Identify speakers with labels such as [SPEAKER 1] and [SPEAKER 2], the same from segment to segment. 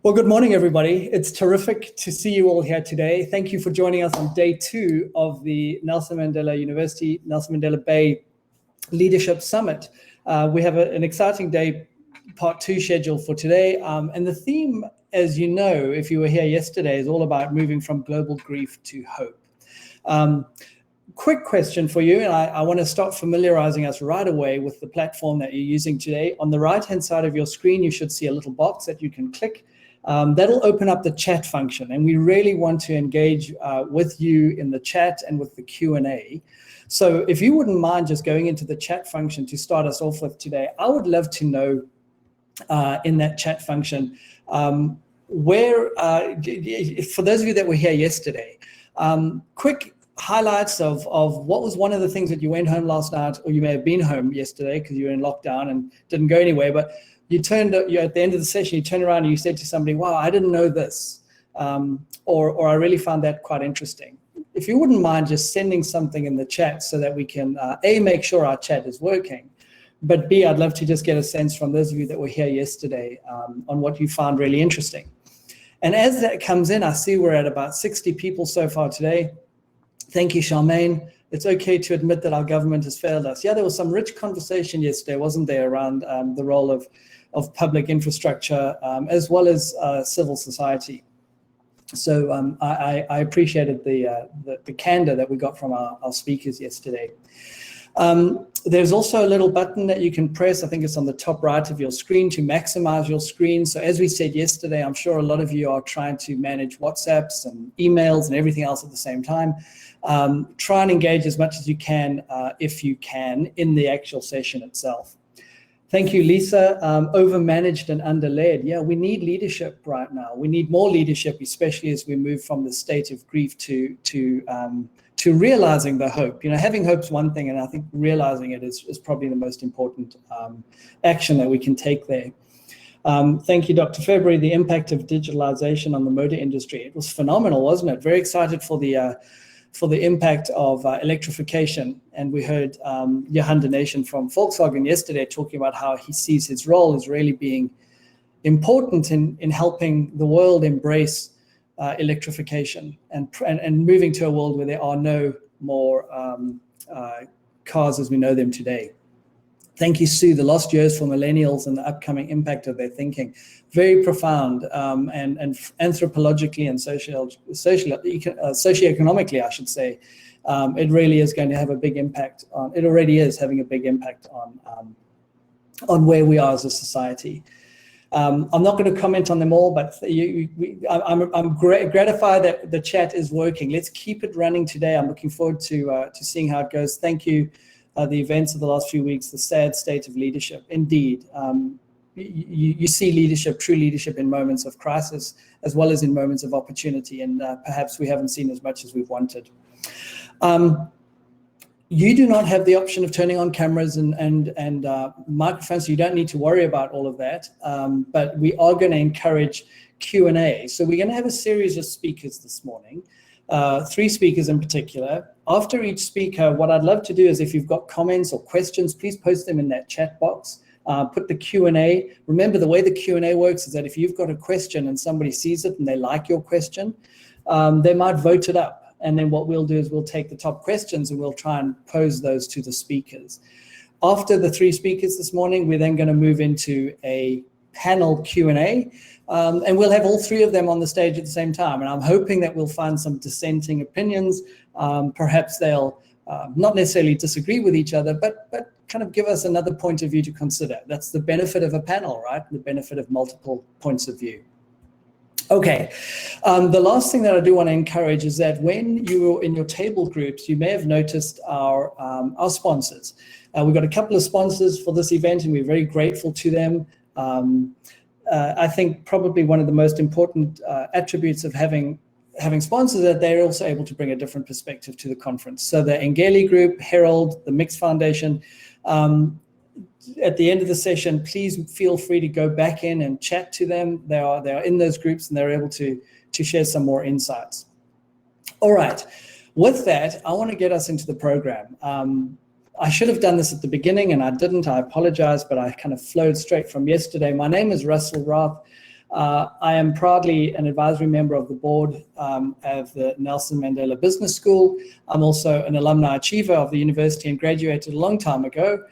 [SPEAKER 1] Well, good morning, everybody. It's terrific to see you all here today. Thank you for joining us on day 2 of the Nelson Mandela University, Nelson Mandela Bay Leadership Summit. We have an exciting day, part 2 scheduled for today. And the theme, as you know, if you were here yesterday, is all about moving from global grief to hope. Quick question for you, and I want to start familiarizing us right away with the platform that you're using today. On the right-hand side of your screen, you should see a little box that you can click. That'll open up the chat function, and we really want to engage with you in the chat and with the Q&A. So if you wouldn't mind just going into the chat function to start us off with today, I would love to know in that chat function where, for those of you that were here yesterday, quick highlights of what was one of the things that you went home last night, or you may have been home yesterday because you were in lockdown and didn't go anywhere, but you at the end of the session, you turned around and you said to somebody, wow, I didn't know this, or I really found that quite interesting. If you wouldn't mind just sending something in the chat so that we can, A, make sure our chat is working, but B, I'd love to just get a sense from those of you that were here yesterday on what you found really interesting. And as that comes in, I see we're at about 60 people so far today. Thank you, Charmaine. It's okay to admit that our government has failed us. Yeah, there was some rich conversation yesterday, wasn't there, around the role of public infrastructure as well as civil society. So I appreciated the candor that we got from our speakers yesterday. There's also a little button that you can press. I think it's on the top right of your screen to maximize your screen. So as we said yesterday, I'm sure a lot of you are trying to manage WhatsApps and emails and everything else at the same time. Try and engage as much as you can, if you can, in the actual session itself. Thank you, Lisa. Overmanaged and underled. Yeah, we need leadership right now. We need more leadership, especially as we move from the state of grief to realizing the hope. You know, having hope's one thing, and I think realizing it is probably the most important action that we can take there. Thank you, Dr. February. The impact of digitalization on the motor industry. It was phenomenal, wasn't it? Very excited for the impact of electrification. And we heard Johan Nation from Volkswagen yesterday talking about how he sees his role as really being important in helping the world embrace electrification and moving to a world where there are no more cars as we know them today. Thank you, Sue. The lost years for millennials and the upcoming impact of their thinking. Very profound and anthropologically and socioeconomically, I should say. It really is going to have a big impact on, it already is having a big impact on where we are as a society. I'm not going to comment on them all, but I'm gratified that the chat is working. Let's keep it running today. I'm looking forward to seeing how it goes. Thank you. The events of the last few weeks, the sad state of leadership. Indeed, you see leadership, true leadership, in moments of crisis as well as in moments of opportunity, and perhaps we haven't seen as much as we've wanted. You do not have the option of turning on cameras and microphones, so you don't need to worry about all of that, but we are going to encourage Q&A. So we're going to have a series of speakers this morning. 3 speakers in particular. After each speaker, what I'd love to do is, if you've got comments or questions, please post them in that chat box. Put the Q&A. Remember, the way the Q&A works is that if you've got a question and somebody sees it and they like your question, they might vote it up. And then what we'll do is we'll take the top questions and we'll try and pose those to the speakers. After the 3 speakers this morning, we're then going to move into a panel Q&A. And we'll have all 3 of them on the stage at the same time. And I'm hoping that we'll find some dissenting opinions. Perhaps they'll not necessarily disagree with each other, but kind of give us another point of view to consider. That's the benefit of a panel, right? The benefit of multiple points of view. Okay, the last thing that I do want to encourage is that when you're in your table groups, you may have noticed our sponsors. We've got a couple of sponsors for this event, and we're very grateful to them. I think probably one of the most important attributes of having sponsors is that they're also able to bring a different perspective to the conference. So the Engeli Group, Herald, the Mix Foundation, at the end of the session, please feel free to go back in and chat to them. They are in those groups and they're able to share some more insights. All right, with that, I want to get us into the program. I should have done this at the beginning and I didn't. I apologize, but I kind of flowed straight from yesterday. My name is Russell Roth. I am proudly an advisory member of the board of the Nelson Mandela Business School. I'm also an alumni achiever of the university and graduated a long time ago.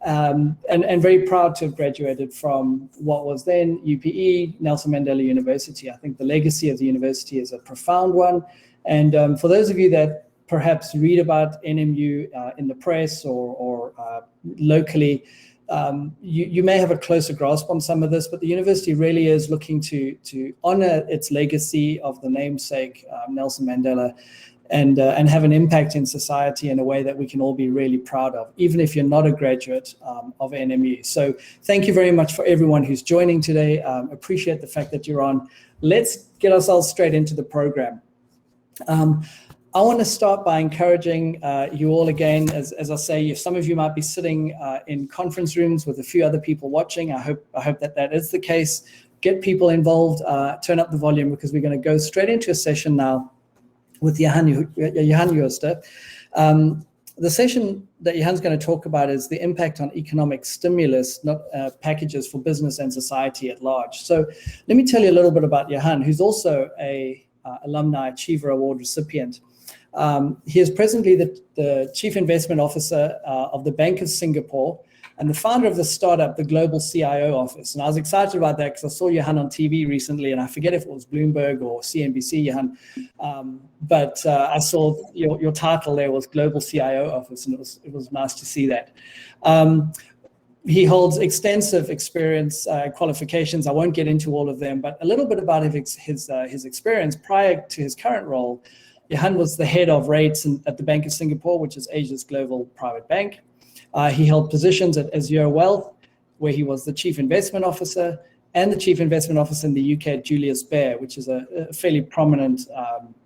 [SPEAKER 1] And very proud to have graduated from what was then UPE, Nelson Mandela University. I think the legacy of the university is a profound one. And for those of you that perhaps read about NMU in the press or locally, you may have a closer grasp on some of this, but the university really is looking to honor its legacy of the namesake, Nelson Mandela, and have an impact in society in a way that we can all be really proud of, even if you're not a graduate of NMU. So thank you very much for everyone who's joining today. Appreciate the fact that you're on. Let's get ourselves straight into the program. I want to start by encouraging you all again, as I say, if some of you might be sitting in conference rooms with a few other people watching, I hope that is the case. Get people involved, turn up the volume, because we're going to go straight into a session now with Johan Jooste. The session that Johan's going to talk about is the impact on economic stimulus, not packages for business and society at large. So let me tell you a little bit about Johan, who's also a Alumni Achiever Award recipient. He is presently the Chief Investment Officer of the Bank of Singapore and the founder of the startup, the Global CIO Office. And I was excited about that because I saw Johan on TV recently, and I forget if it was Bloomberg or CNBC, Johan, but I saw your title there was Global CIO Office, and it was nice to see that. He holds extensive experience, qualifications. I won't get into all of them, but a little bit about his experience prior to his current role. Johan was the head of rates at the Bank of Singapore, which is Asia's global private bank. He held positions at Azure Wealth, where he was the Chief Investment Officer, and the Chief Investment Officer in the UK at Julius Baer, which is a fairly prominent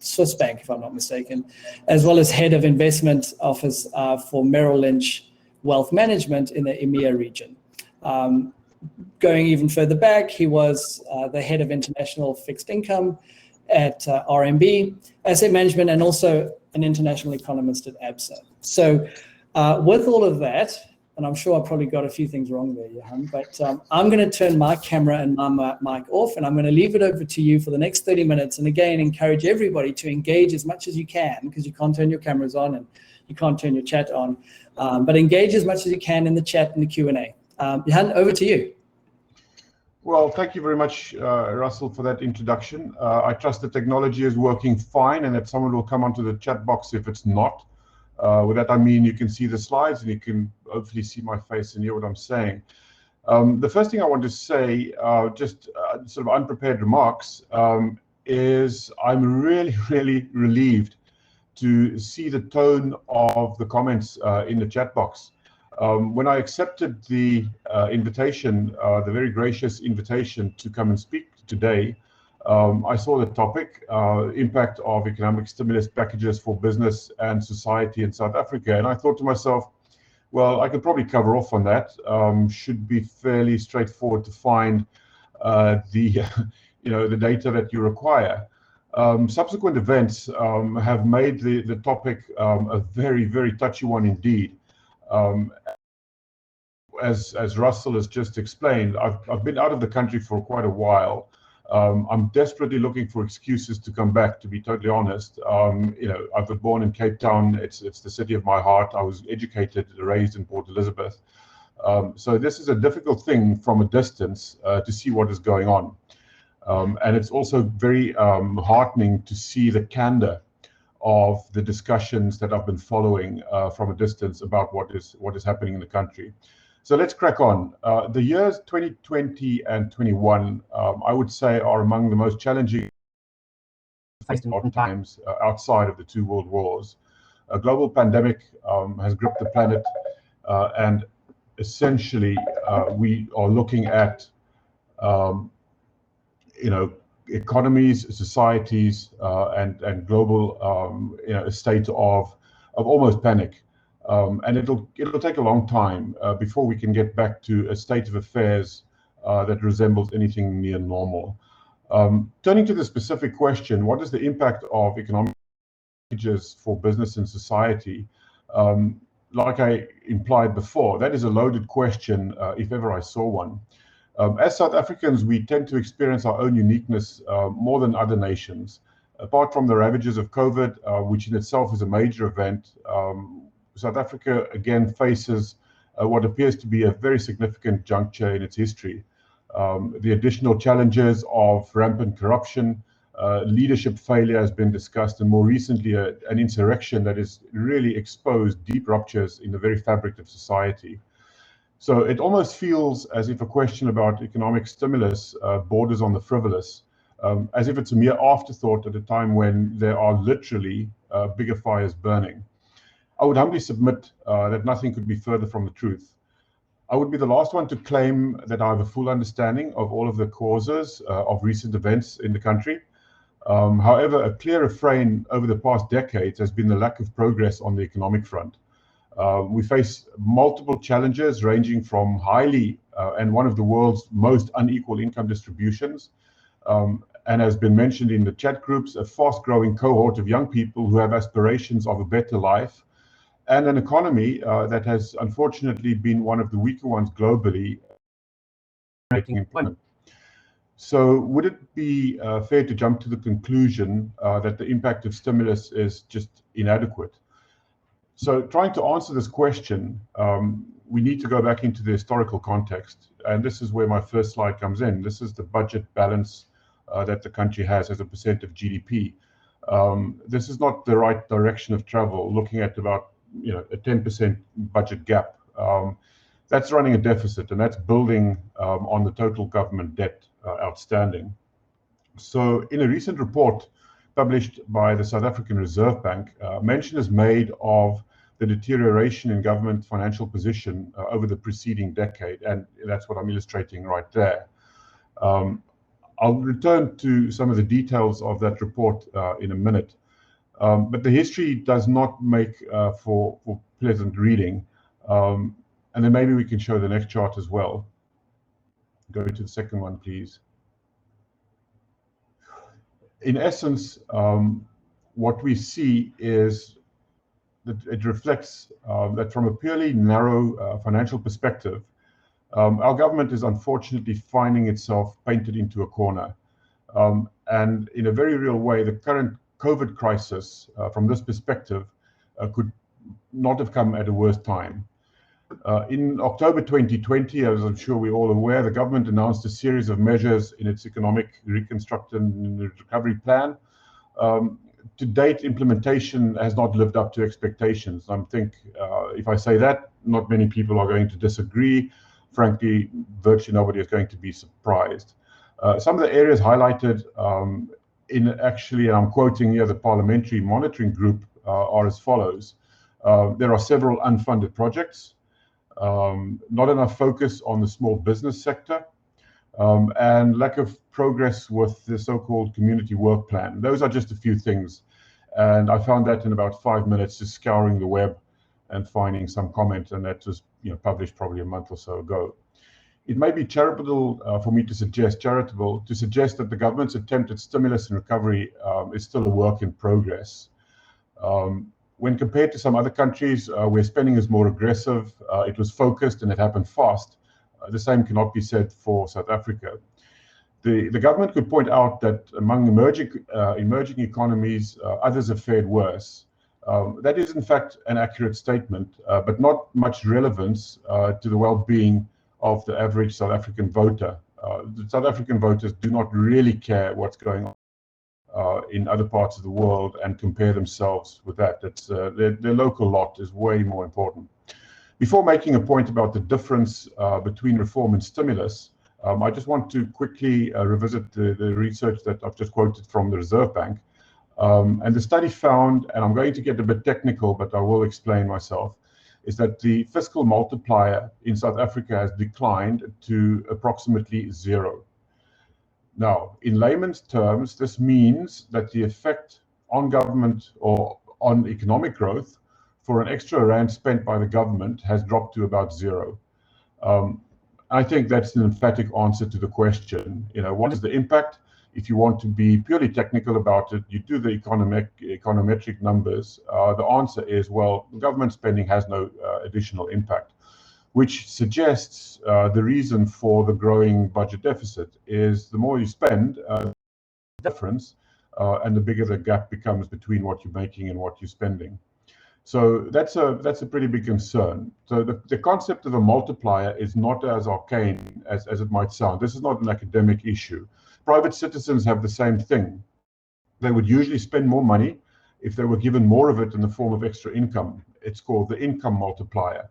[SPEAKER 1] Swiss bank, if I'm not mistaken, as well as Head of Investment Office for Merrill Lynch Wealth Management in the EMEA region. Going even further back, he was the Head of International Fixed Income at RMB Asset Management, and also an international economist at ABSA. So with all of that, and I'm sure I probably got a few things wrong there, Johan, but I'm going to turn my camera and my mic off, and I'm going to leave it over to you for the next 30 minutes. And again, encourage everybody to engage as much as you can, because you can't turn your cameras on and you can't turn your chat on, but engage as much as you can in the chat and the Q&A. Johan, over to you.
[SPEAKER 2] Well, thank you very much, Russell, for that introduction. I trust the technology is working fine and that someone will come onto the chat box if it's not. With that, I mean you can see the slides and you can hopefully see my face and hear what I'm saying. The first thing I want to say, just sort of unprepared remarks, is I'm really, really relieved to see the tone of the comments in the chat box. When I accepted the invitation, the very gracious invitation to come and speak today, I saw the topic, impact of economic stimulus packages for business and society in South Africa. And I thought to myself, well, I could probably cover off on that. Should be fairly straightforward to find the data that you require. Subsequent events have made the topic a very, very touchy one indeed. As Russell has just explained, I've been out of the country for quite a while. I'm desperately looking for excuses to come back, to be totally honest. I was born in Cape Town. It's the city of my heart. I was educated, raised in Port Elizabeth. So this is a difficult thing from a distance to see what is going on. And it's also very heartening to see the candor of the discussions that I've been following from a distance about what is happening in the country. So let's crack on. The years 2020 and 21, I would say, are among the most challenging times outside of the two world wars. A global pandemic has gripped the planet, and essentially we are looking at economies, societies, and global a state of almost panic. And it'll take a long time before we can get back to a state of affairs that resembles anything near normal. Turning to the specific question, what is the impact of economic packages for business and society? Like I implied before, that is a loaded question if ever I saw one. As South Africans, we tend to experience our own uniqueness more than other nations. Apart from the ravages of COVID, which in itself is a major event, South Africa again faces what appears to be a very significant juncture in its history. The additional challenges of rampant corruption, leadership failure has been discussed, and more recently an insurrection that has really exposed deep ruptures in the very fabric of society. So it almost feels as if a question about economic stimulus borders on the frivolous, as if it's a mere afterthought at a time when there are literally bigger fires burning. I would humbly submit that nothing could be further from the truth. I would be the last one to claim that I have a full understanding of all of the causes of recent events in the country. However, a clear refrain over the past decades has been the lack of progress on the economic front. We face multiple challenges ranging from highly and one of the world's most unequal income distributions, and has been mentioned in the chat groups, a fast-growing cohort of young people who have aspirations of a better life, and an economy that has unfortunately been one of the weaker ones globally, generating employment. So would it be fair to jump to the conclusion that the impact of stimulus is just inadequate? So trying to answer this question, we need to go back into the historical context. And this is where my first slide comes in. This is the budget balance that the country has as a percent of GDP. This is not the right direction of travel, looking at about a 10% budget gap. That's running a deficit, and that's building on the total government debt outstanding. So in a recent report published by the South African Reserve Bank, mention is made of the deterioration in government financial position over the preceding decade, and that's what I'm illustrating right there. I'll return to some of the details of that report in a minute, but the history does not make for pleasant reading. And then maybe we can show the next chart as well. Go to the second one, please. In essence, what we see is that it reflects that from a purely narrow financial perspective, our government is unfortunately finding itself painted into a corner. And in a very real way, the current COVID crisis, from this perspective, could not have come at a worse time. In October 2020, as I'm sure we're all aware, the government announced a series of measures in its economic reconstruction and recovery plan. To date, implementation has not lived up to expectations. I think if I say that, not many people are going to disagree. Frankly, virtually nobody is going to be surprised. Some of the areas highlighted in actually, and I'm quoting here, the Parliamentary Monitoring Group are as follows. There are several unfunded projects, not enough focus on the small business sector, and lack of progress with the so-called community work plan. Those are just a few things. And I found that in about 5 minutes, just scouring the web and finding some comment, and that was published probably a month or so ago. It may be charitable for me to suggest that the government's attempt at stimulus and recovery is still a work in progress. When compared to some other countries where spending is more aggressive, it was focused and it happened fast. The same cannot be said for South Africa. The government could point out that among emerging economies, others have fared worse. That is in fact an accurate statement, but not much relevance to the well-being of the average South African voter. The South African voters do not really care what's going on in other parts of the world and compare themselves with that. It's, their local lot is way more important. Before making a point about the difference between reform and stimulus, I just want to quickly revisit the research that I've just quoted from the Reserve Bank. And the study found, and I'm going to get a bit technical, but I will explain myself, is that the fiscal multiplier in South Africa has declined to approximately 0. Now, in layman's terms, this means that the effect on government or on economic growth for an extra rand spent by the government has dropped to about 0. I think that's an emphatic answer to the question. What is the impact? If you want to be purely technical about it, you do the econometric numbers. The answer is, well, government spending has no additional impact. which suggests the reason for the growing budget deficit is the more you spend, difference, and the bigger the gap becomes between what you're making and what you're spending. So that's a pretty big concern. So the concept of a multiplier is not as arcane as it might sound. This is not an academic issue. Private citizens have the same thing. They would usually spend more money if they were given more of it in the form of extra income. It's called the income multiplier.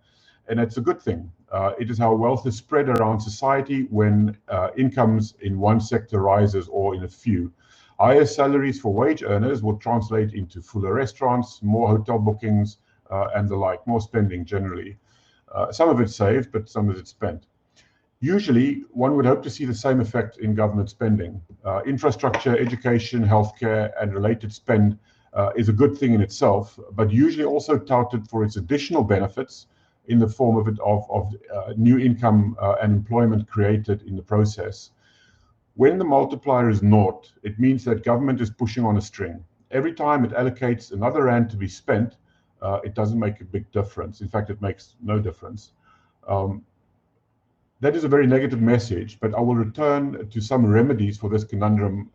[SPEAKER 2] And it's a good thing. It is how wealth is spread around society when incomes in one sector rises or in a few. Higher salaries for wage earners will translate into fuller restaurants, more hotel bookings, and the like, more spending generally. Some of it saved, but some of it spent. Usually, one would hope to see the same effect in government spending. Infrastructure, education, healthcare, and related spend is a good thing in itself, but usually also touted for its additional benefits in the form of new income and employment created in the process. When the multiplier is naught, it means that government is pushing on a string. Every time it allocates another rand to be spent, it doesn't make a big difference. In fact, it makes no difference. That is a very negative message, but I will return to some remedies for this conundrum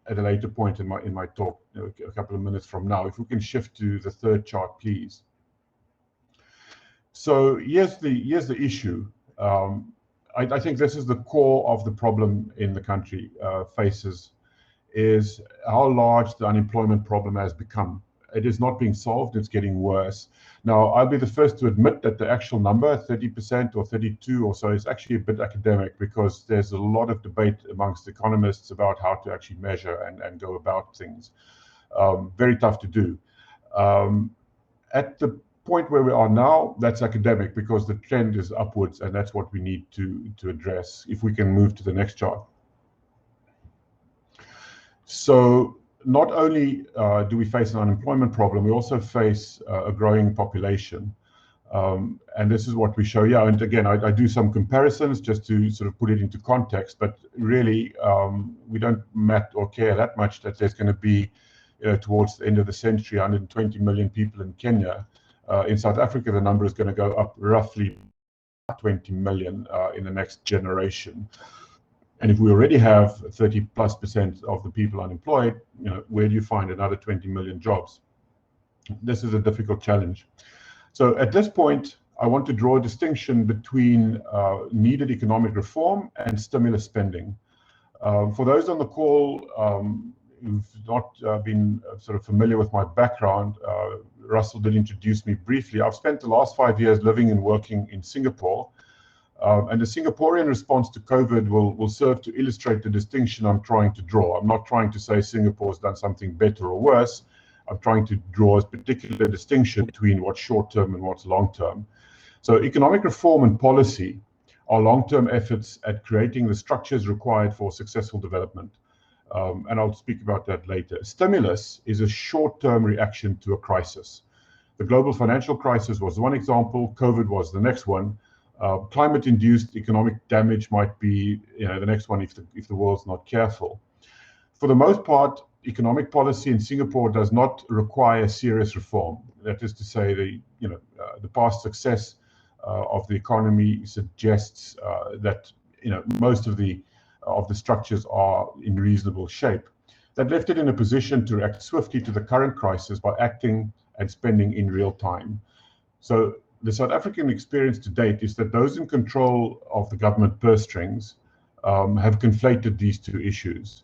[SPEAKER 2] at a later point in my talk, a couple of minutes from now. If we can shift to the third chart, please. So here's the issue. I think this is the core of the problem in the country faces, is how large the unemployment problem has become. It is not being solved, it's getting worse. Now, I'll be the first to admit that the actual number, 30% or 32 or so, is actually a bit academic because there's a lot of debate amongst economists about how to actually measure and go about things. Very tough to do. At the point where we are now, that's academic because the trend is upwards, and that's what we need to address. If we can move to the next chart. So not only do we face an unemployment problem, we also face a growing population. And this is what we show here. And again, I do some comparisons just to sort of put it into context, but really we don't matter or care that much that there's going to be, towards the end of the century, 120 million people in Kenya. In South Africa, the number is going to go up roughly 20 million in the next generation. And if we already have 30+% of the people unemployed, where do you find another 20 million jobs? This is a difficult challenge. So at this point, I want to draw a distinction between needed economic reform and stimulus spending. For those on the call who've not been sort of familiar with my background, Russell did introduce me briefly. I've spent the last 5 years living and working in Singapore, and the Singaporean response to COVID will serve to illustrate the distinction I'm trying to draw. I'm not trying to say Singapore's done something better or worse. I'm trying to draw a particular distinction between what's short-term and what's long-term. So economic reform and policy are long-term efforts at creating the structures required for successful development. And I'll speak about that later. Stimulus is a short-term reaction to a crisis. The global financial crisis was one example. COVID was the next one. Climate-induced economic damage might be the next one if the world's not careful. For the most part, economic policy in Singapore does not require serious reform. That is to say, the past success of the economy suggests that most of the structures are in reasonable shape. That left it in a position to react swiftly to the current crisis by acting and spending in real time. So the South African experience to date is that those in control of the government purse strings have conflated these two issues.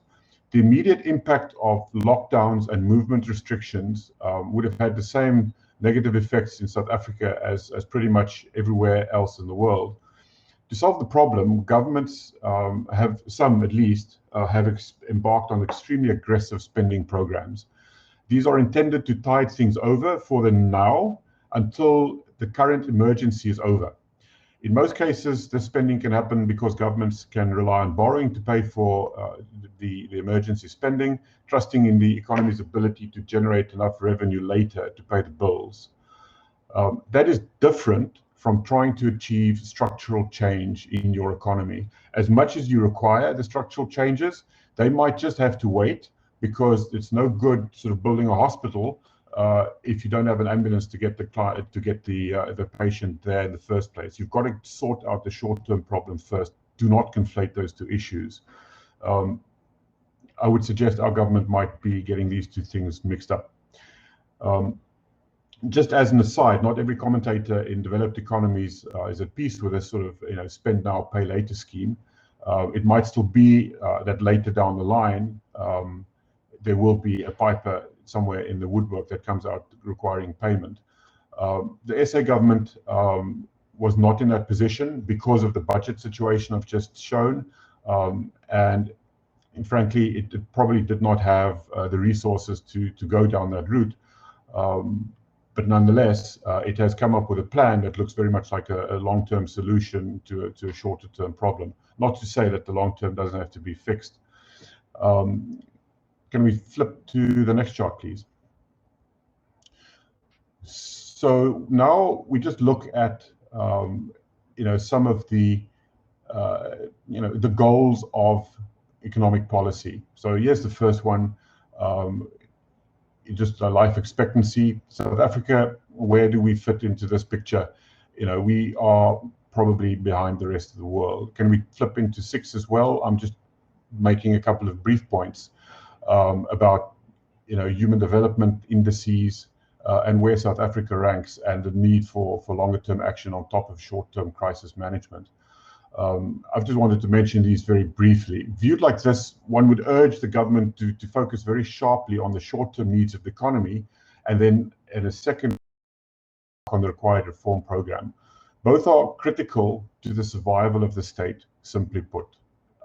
[SPEAKER 2] The immediate impact of lockdowns and movement restrictions would have had the same negative effects in South Africa as pretty much everywhere else in the world. To solve the problem, governments some at least, have embarked on extremely aggressive spending programs. These are intended to tide things over for the now until the current emergency is over. In most cases, this spending can happen because governments can rely on borrowing to pay for the emergency spending, trusting in the economy's ability to generate enough revenue later to pay the bills. That is different from trying to achieve structural change in your economy. As much as you require the structural changes, they might just have to wait because it's no good sort of building a hospital if you don't have an ambulance to get the client, to get the patient there in the first place. You've got to sort out the short-term problem first. Do not conflate those two issues. I would suggest our government might be getting these two things mixed up. Just as an aside, not every commentator in developed economies is at peace with this sort of spend now, pay later scheme. It might still be that later down the line there will be a piper somewhere in the woodwork that comes out requiring payment. The SA government was not in that position because of the budget situation I've just shown, and frankly, it probably did not have the resources to go down that route. But nonetheless, it has come up with a plan that looks very much like a long-term solution to a shorter-term problem. Not to say that the long-term doesn't have to be fixed. Can we flip to the next chart, please? So now we just look at some of the the goals of economic policy. So here's the first one. Just life expectancy. South Africa, where do we fit into this picture? We are probably behind the rest of the world. Can we flip into 6 as well? I'm just making a couple of brief points about human development indices and where South Africa ranks, and the need for longer term action on top of short-term crisis management. I've just wanted to mention these very briefly. Viewed like this, one would urge the government to focus very sharply on the short-term needs of the economy, and then in a second on the required reform program. Both are critical to the survival of the state, simply put.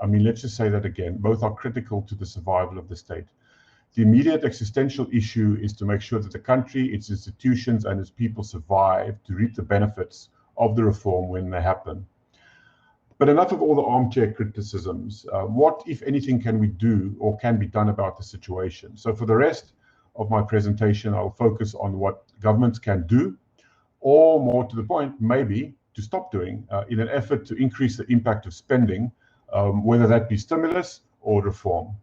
[SPEAKER 2] I mean, let's just say that again. Both are critical to the survival of the state. The immediate existential issue is to make sure that the country, its institutions, and its people survive to reap the benefits of the reform when they happen. But enough of all the armchair criticisms. What, if anything, can we do or can be done about the situation? So for the rest of my presentation, I'll focus on what governments can do, or more to the point, maybe to stop doing in an effort to increase the impact of spending, whether that be stimulus or reform.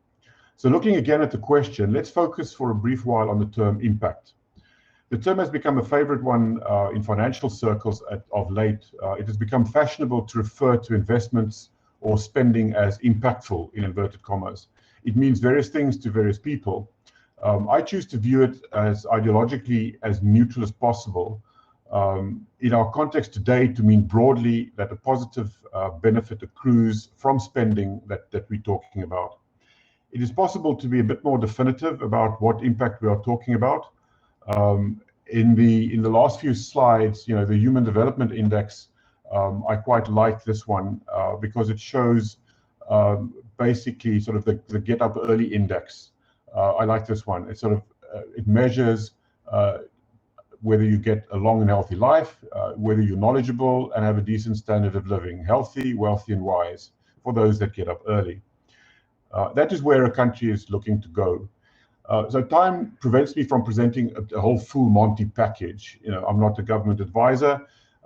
[SPEAKER 2] So looking again at the question, let's focus for a brief while on the term impact. The term has become a favorite one in financial circles of late. It has become fashionable to refer to investments or spending as impactful, in inverted commas. It means various things to various people. I choose to view it as ideologically as neutral as possible. In our context today, to mean broadly that a positive benefit accrues from spending that we're talking about. It is possible to be a bit more definitive about what impact we are talking about. In the last few slides, the Human Development Index, I quite like this one because it shows basically sort of the get up early index. I like this one. It sort of it measures whether you get a long and healthy life, whether you're knowledgeable and have a decent standard of living, healthy, wealthy, and wise, for those that get up early. That is where a country is looking to go. So time prevents me from presenting a whole full Monty package. I'm not a government advisor,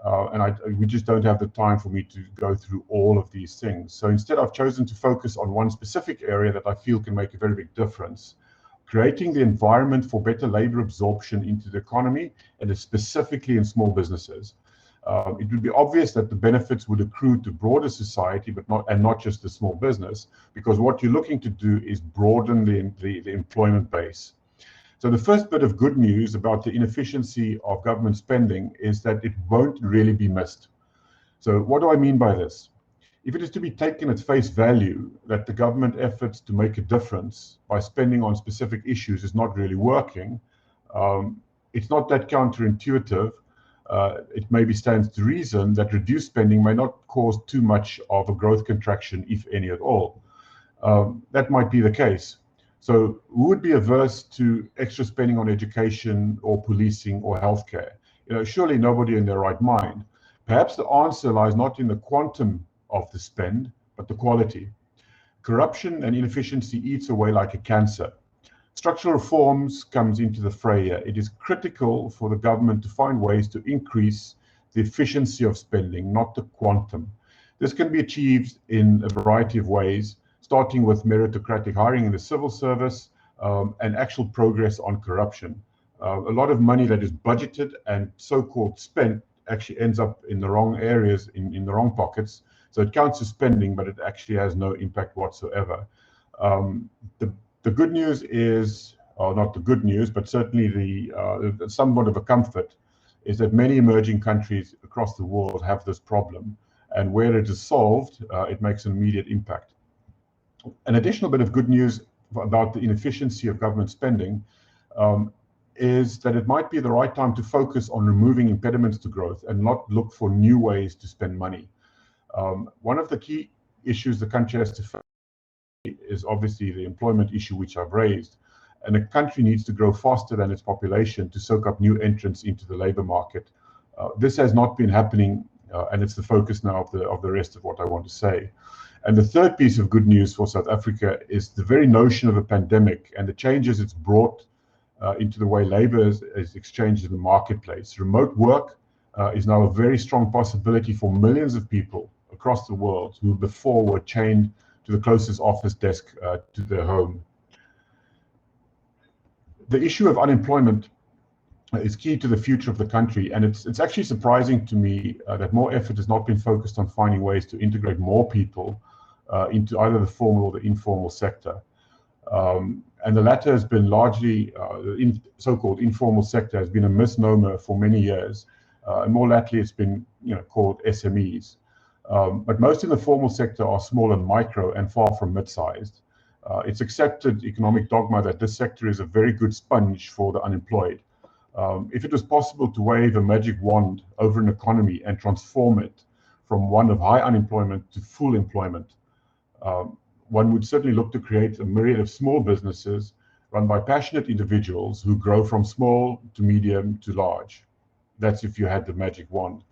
[SPEAKER 2] and we just don't have the time for me to go through all of these things. So instead, I've chosen to focus on one specific area that I feel can make a very big difference: creating the environment for better labor absorption into the economy, and specifically in small businesses. It would be obvious that the benefits would accrue to broader society, but not just the small business, because what you're looking to do is broaden the employment base. So the first bit of good news about the inefficiency of government spending is that it won't really be missed. So what do I mean by this? If it is to be taken at face value that the government efforts to make a difference by spending on specific issues is not really working, it's not that counterintuitive. It maybe stands to reason that reduced spending may not cause too much of a growth contraction, if any at all. That might be the case. So who would be averse to extra spending on education or policing or healthcare? Surely nobody in their right mind. Perhaps the answer lies not in the quantum of the spend, but the quality. Corruption and inefficiency eats away like a cancer. Structural reforms comes into the fray here. It is critical for the government to find ways to increase the efficiency of spending, not the quantum. This can be achieved in a variety of ways, starting with meritocratic hiring in the civil service and actual progress on corruption. A lot of money that is budgeted and so-called spent actually ends up in the wrong areas, in the wrong pockets. So it counts as spending, but it actually has no impact whatsoever. The good news is, or not the good news, but certainly the somewhat of a comfort, is that many emerging countries across the world have this problem, and where it is solved, it makes an immediate impact. An additional bit of good news about the inefficiency of government spending is that it might be the right time to focus on removing impediments to growth and not look for new ways to spend money. One of the key issues the country has to face is obviously the employment issue, which I've raised. And a country needs to grow faster than its population to soak up new entrants into the labor market. This has not been happening, and it's the focus now of the rest of what I want to say. And the third piece of good news for South Africa is the very notion of a pandemic and the changes it's brought into the way labor is exchanged in the marketplace. Remote work is now a very strong possibility for millions of people across the world who before were chained to the closest office desk to their home. The issue of unemployment is key to the future of the country, and it's actually surprising to me that more effort has not been focused on finding ways to integrate more people into either the formal or the informal sector. And the latter has been largely, the so-called informal sector has been a misnomer for many years, and more lately it's been called SMEs. But most in the formal sector are small and micro and far from mid-sized. It's accepted economic dogma that this sector is a very good sponge for the unemployed. If it was possible to wave a magic wand over an economy and transform it from one of high unemployment to full employment, one would certainly look to create a myriad of small businesses run by passionate individuals who grow from small to medium to large. That's if you had the magic wand.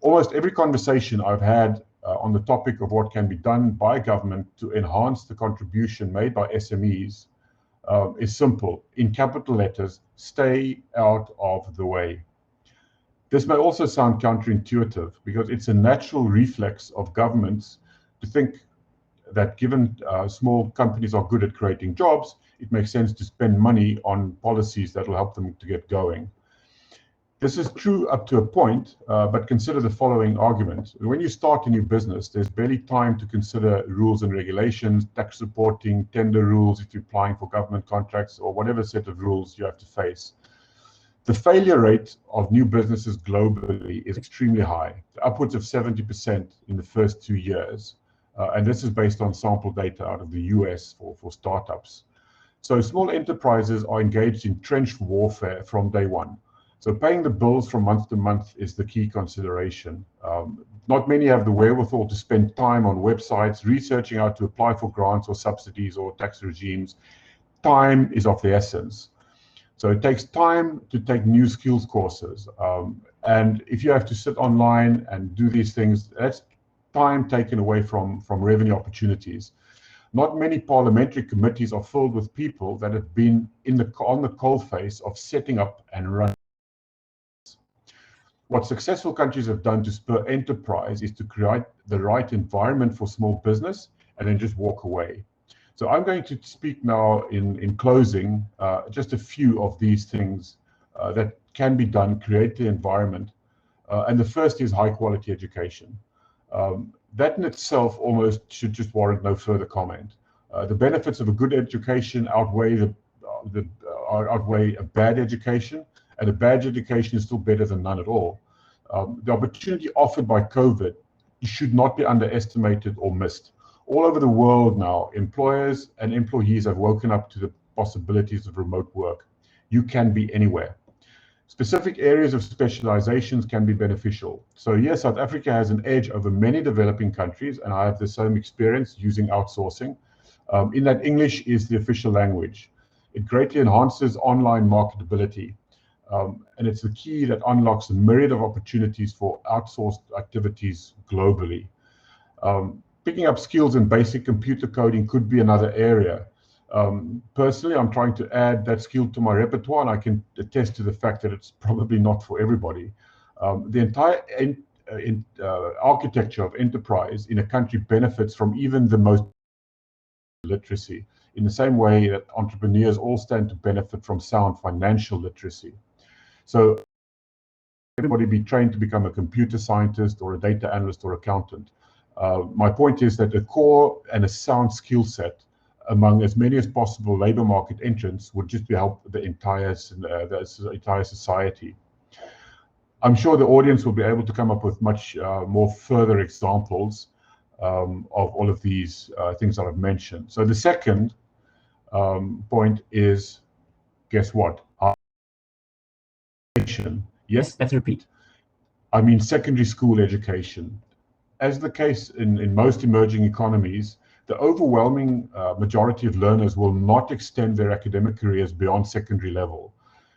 [SPEAKER 2] Almost every conversation I've had on the topic of what can be done by government to enhance the contribution made by SMEs is simple. In capital letters, stay out of the way. This may also sound counterintuitive because it's a natural reflex of governments to think that given small companies are good at creating jobs, it makes sense to spend money on policies that will help them to get going. This is true up to a point, but consider the following argument. When you start a new business, there's barely time to consider rules and regulations, tax reporting, tender rules if you're applying for government contracts, or whatever set of rules you have to face. The failure rate of new businesses globally is extremely high, upwards of 70% in the first 2 years. And this is based on sample data out of the US for startups. So small enterprises are engaged in trench warfare from day one. So paying the bills from month to month is the key consideration. Not many have the wherewithal to spend time on websites, researching how to apply for grants or subsidies or tax regimes. Time is of the essence. So it takes time to take new skills courses. And if you have to sit online and do these things, that's time taken away from revenue opportunities. Not many parliamentary committees are filled with people that have been on the coalface of setting up and running. What successful countries have done to spur enterprise is to create the right environment for small business and then just walk away. So I'm going to speak now in closing just a few of these things that can be done, create the environment. And the first is high quality education. That in itself almost should just warrant no further comment. The benefits of a good education outweigh a bad education, and a bad education is still better than none at all. The opportunity offered by COVID should not be underestimated or missed. All over the world now, employers and employees have woken up to the possibilities of remote work. You can be anywhere. Specific areas of specializations can be beneficial. So yes, South Africa has an edge over many developing countries, and I have the same experience using outsourcing, in that English is the official language. It greatly enhances online marketability. And it's the key that unlocks a myriad of opportunities for outsourced activities globally. Picking up skills in basic computer coding could be another area. Personally, I'm trying to add that skill to my repertoire, and I can attest to the fact that it's probably not for everybody. The entire architecture of enterprise in a country benefits from even the most literacy. in the same way that entrepreneurs all stand to benefit from sound financial literacy. So everybody be trained to become a computer scientist or a data analyst or accountant. My point is that a core and a sound skill set among as many as possible labor market entrants would just help the entire society. I'm sure the audience will be able to come up with much more further examples of all of these things that I've mentioned. So the second point is, guess what?
[SPEAKER 3] Yes, let's repeat.
[SPEAKER 2] I mean secondary school education. As the case in most emerging economies, the overwhelming majority of learners will not extend their academic careers beyond secondary level.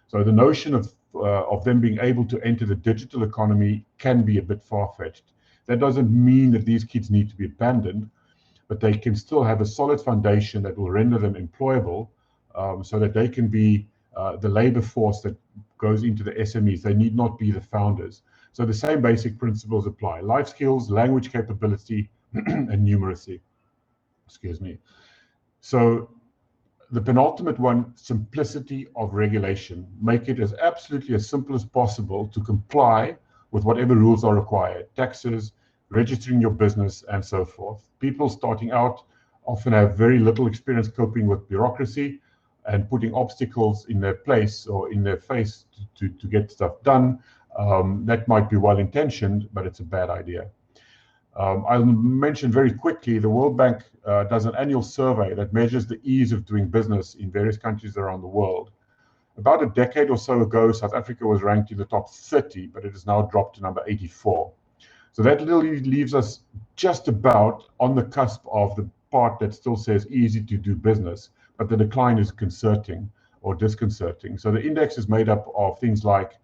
[SPEAKER 2] So the notion of them being able to enter the digital economy can be a bit far-fetched. That doesn't mean that these kids need to be abandoned, but they can still have a solid foundation that will render them employable, so that they can be the labor force that goes into the SMEs. They need not be the founders. So the same basic principles apply: life skills, language capability, and numeracy. Excuse me. So the penultimate one, simplicity of regulation. Make it absolutely as simple as possible to comply with whatever rules are required: taxes, registering your business, and so forth. People starting out often have very little experience coping with bureaucracy and putting obstacles in their place or in their face to get stuff done. That might be well-intentioned, but it's a bad idea. I'll mention very quickly, the World Bank does an annual survey that measures the ease of doing business in various countries around the world. About a decade or so ago, South Africa was ranked in the top 30, but it has now dropped to number 84. So that literally leaves us just about on the cusp of the part that still says easy to do business, but the decline is disconcerting. So the index is made up of things like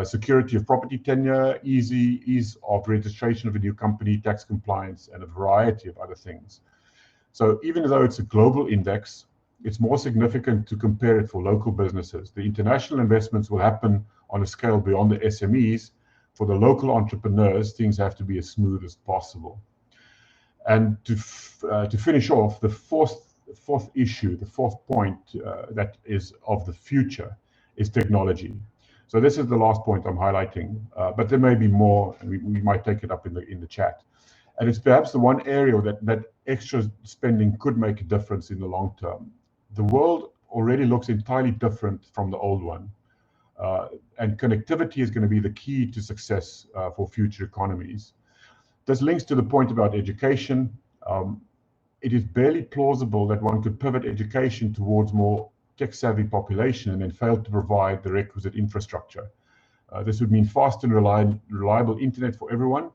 [SPEAKER 2] security of property tenure, ease of registration of a new company, tax compliance, and a variety of other things. So even though it's a global index, it's more significant to compare it for local businesses. The international investments will happen on a scale beyond the SMEs. For the local entrepreneurs, things have to be as smooth as possible. And to finish off, the fourth issue, the fourth point that is of the future is technology. So this is the last point I'm highlighting, but there may be more, and we might take it up in the chat. And it's perhaps the one area that extra spending could make a difference in the long term. The world already looks entirely different from the old one, and connectivity is going to be the key to success for future economies. This links to the point about education. It is barely plausible that one could pivot education towards more tech-savvy population and then fail to provide the requisite infrastructure. This would mean fast and reliable internet for everyone.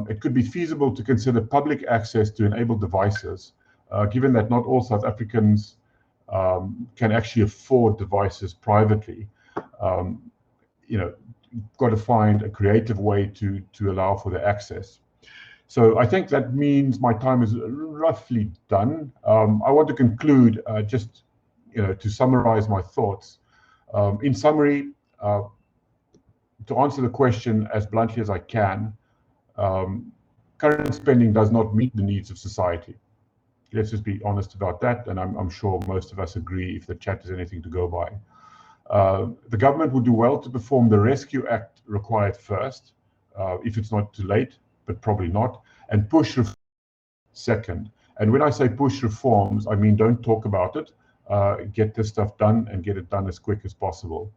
[SPEAKER 2] It could be feasible to consider public access to enabled devices, given that not all South Africans can actually afford devices privately. Got to find a creative way to allow for the access. So I think that means my time is roughly done. I want to conclude just to summarize my thoughts. In summary, to answer the question as bluntly as I can, current spending does not meet the needs of society. Let's just be honest about that, and I'm sure most of us agree if the chat is anything to go by. The government would do well to perform the Rescue Act required first, if it's not too late, but probably not, and push reforms second. And when I say push reforms, I mean don't talk about it. Get this stuff done and get it done as quick as possible.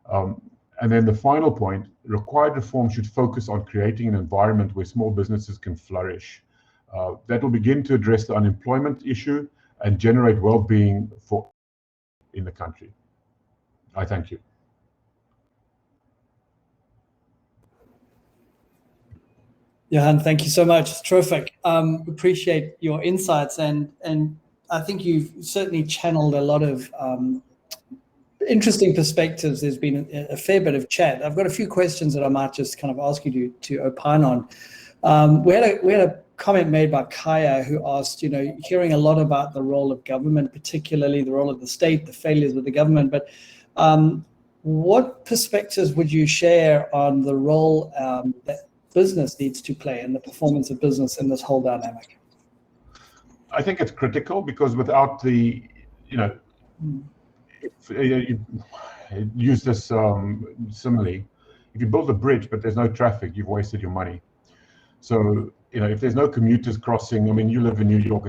[SPEAKER 2] And then the final point, required reform should focus on creating an environment where small businesses can flourish. That will begin to address the unemployment issue and generate well-being for in the country. I thank you.
[SPEAKER 1] Johan, thank you so much. It's terrific. Appreciate your insights, and I think you've certainly channeled a lot of interesting perspectives. There's been a fair bit of chat. I've got a few questions that I might just kind of ask you to opine on. We had a comment made by Kaya, who asked, hearing a lot about the role of government, particularly the role of the state, the failures of the government, but what perspectives would you share on the role that business needs to play in the performance of business in this whole dynamic?
[SPEAKER 2] I think it's critical, because without the, if, you use this simile, if you build a bridge but there's no traffic, you've wasted your money. So, if there's no commuters crossing, I mean, you live in New York,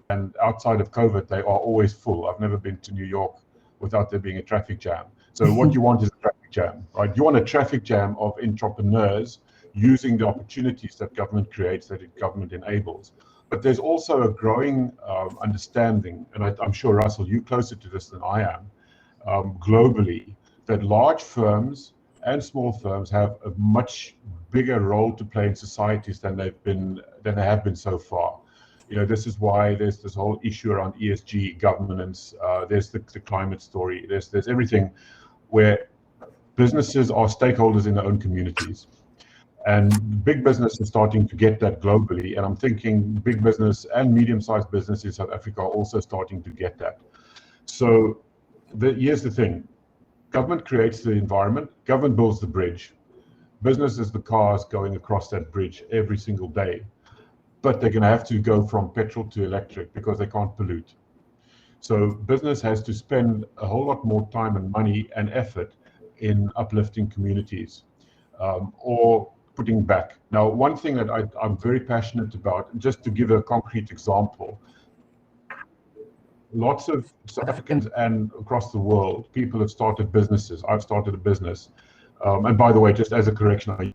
[SPEAKER 2] and outside of COVID, they are always full. I've never been to New York without there being a traffic jam. So what you want is a traffic jam, right? You want a traffic jam of entrepreneurs using the opportunities that government creates, that government enables. But there's also a growing understanding, and I'm sure, Russell, you're closer to this than I am, globally, that large firms and small firms have a much bigger role to play in societies than they have been so far. This is why there's this whole issue around ESG governance. There's the climate story. There's everything where businesses are stakeholders in their own communities. And big business is starting to get that globally. And I'm thinking big business and medium-sized business in South Africa are also starting to get that. So here's the thing. Government creates the environment. Government builds the bridge. Business is the cars going across that bridge every single day. But they're going to have to go from petrol to electric because they can't pollute. So business has to spend a whole lot more time and money and effort in uplifting communities, or putting back. Now, one thing that I'm very passionate about, just to give a concrete example, lots of South Africans and across the world, people have started businesses. I've started a business. And by the way, just as a correction, I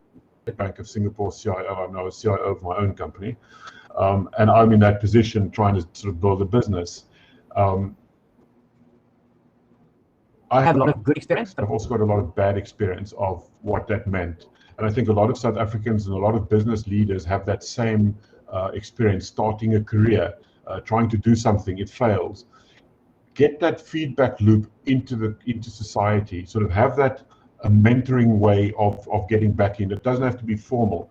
[SPEAKER 2] Bank of Singapore CIO. I'm now a CIO of my own company, and I'm in that position trying to sort of build a business. I have a lot of good experience. I've also got a lot of bad experience of what that meant, and I think a lot of South Africans and a lot of business leaders have that same experience. Starting a career, trying to do something, it fails. Get that feedback loop into society. Sort of have that a mentoring way of getting back in. It doesn't have to be formal.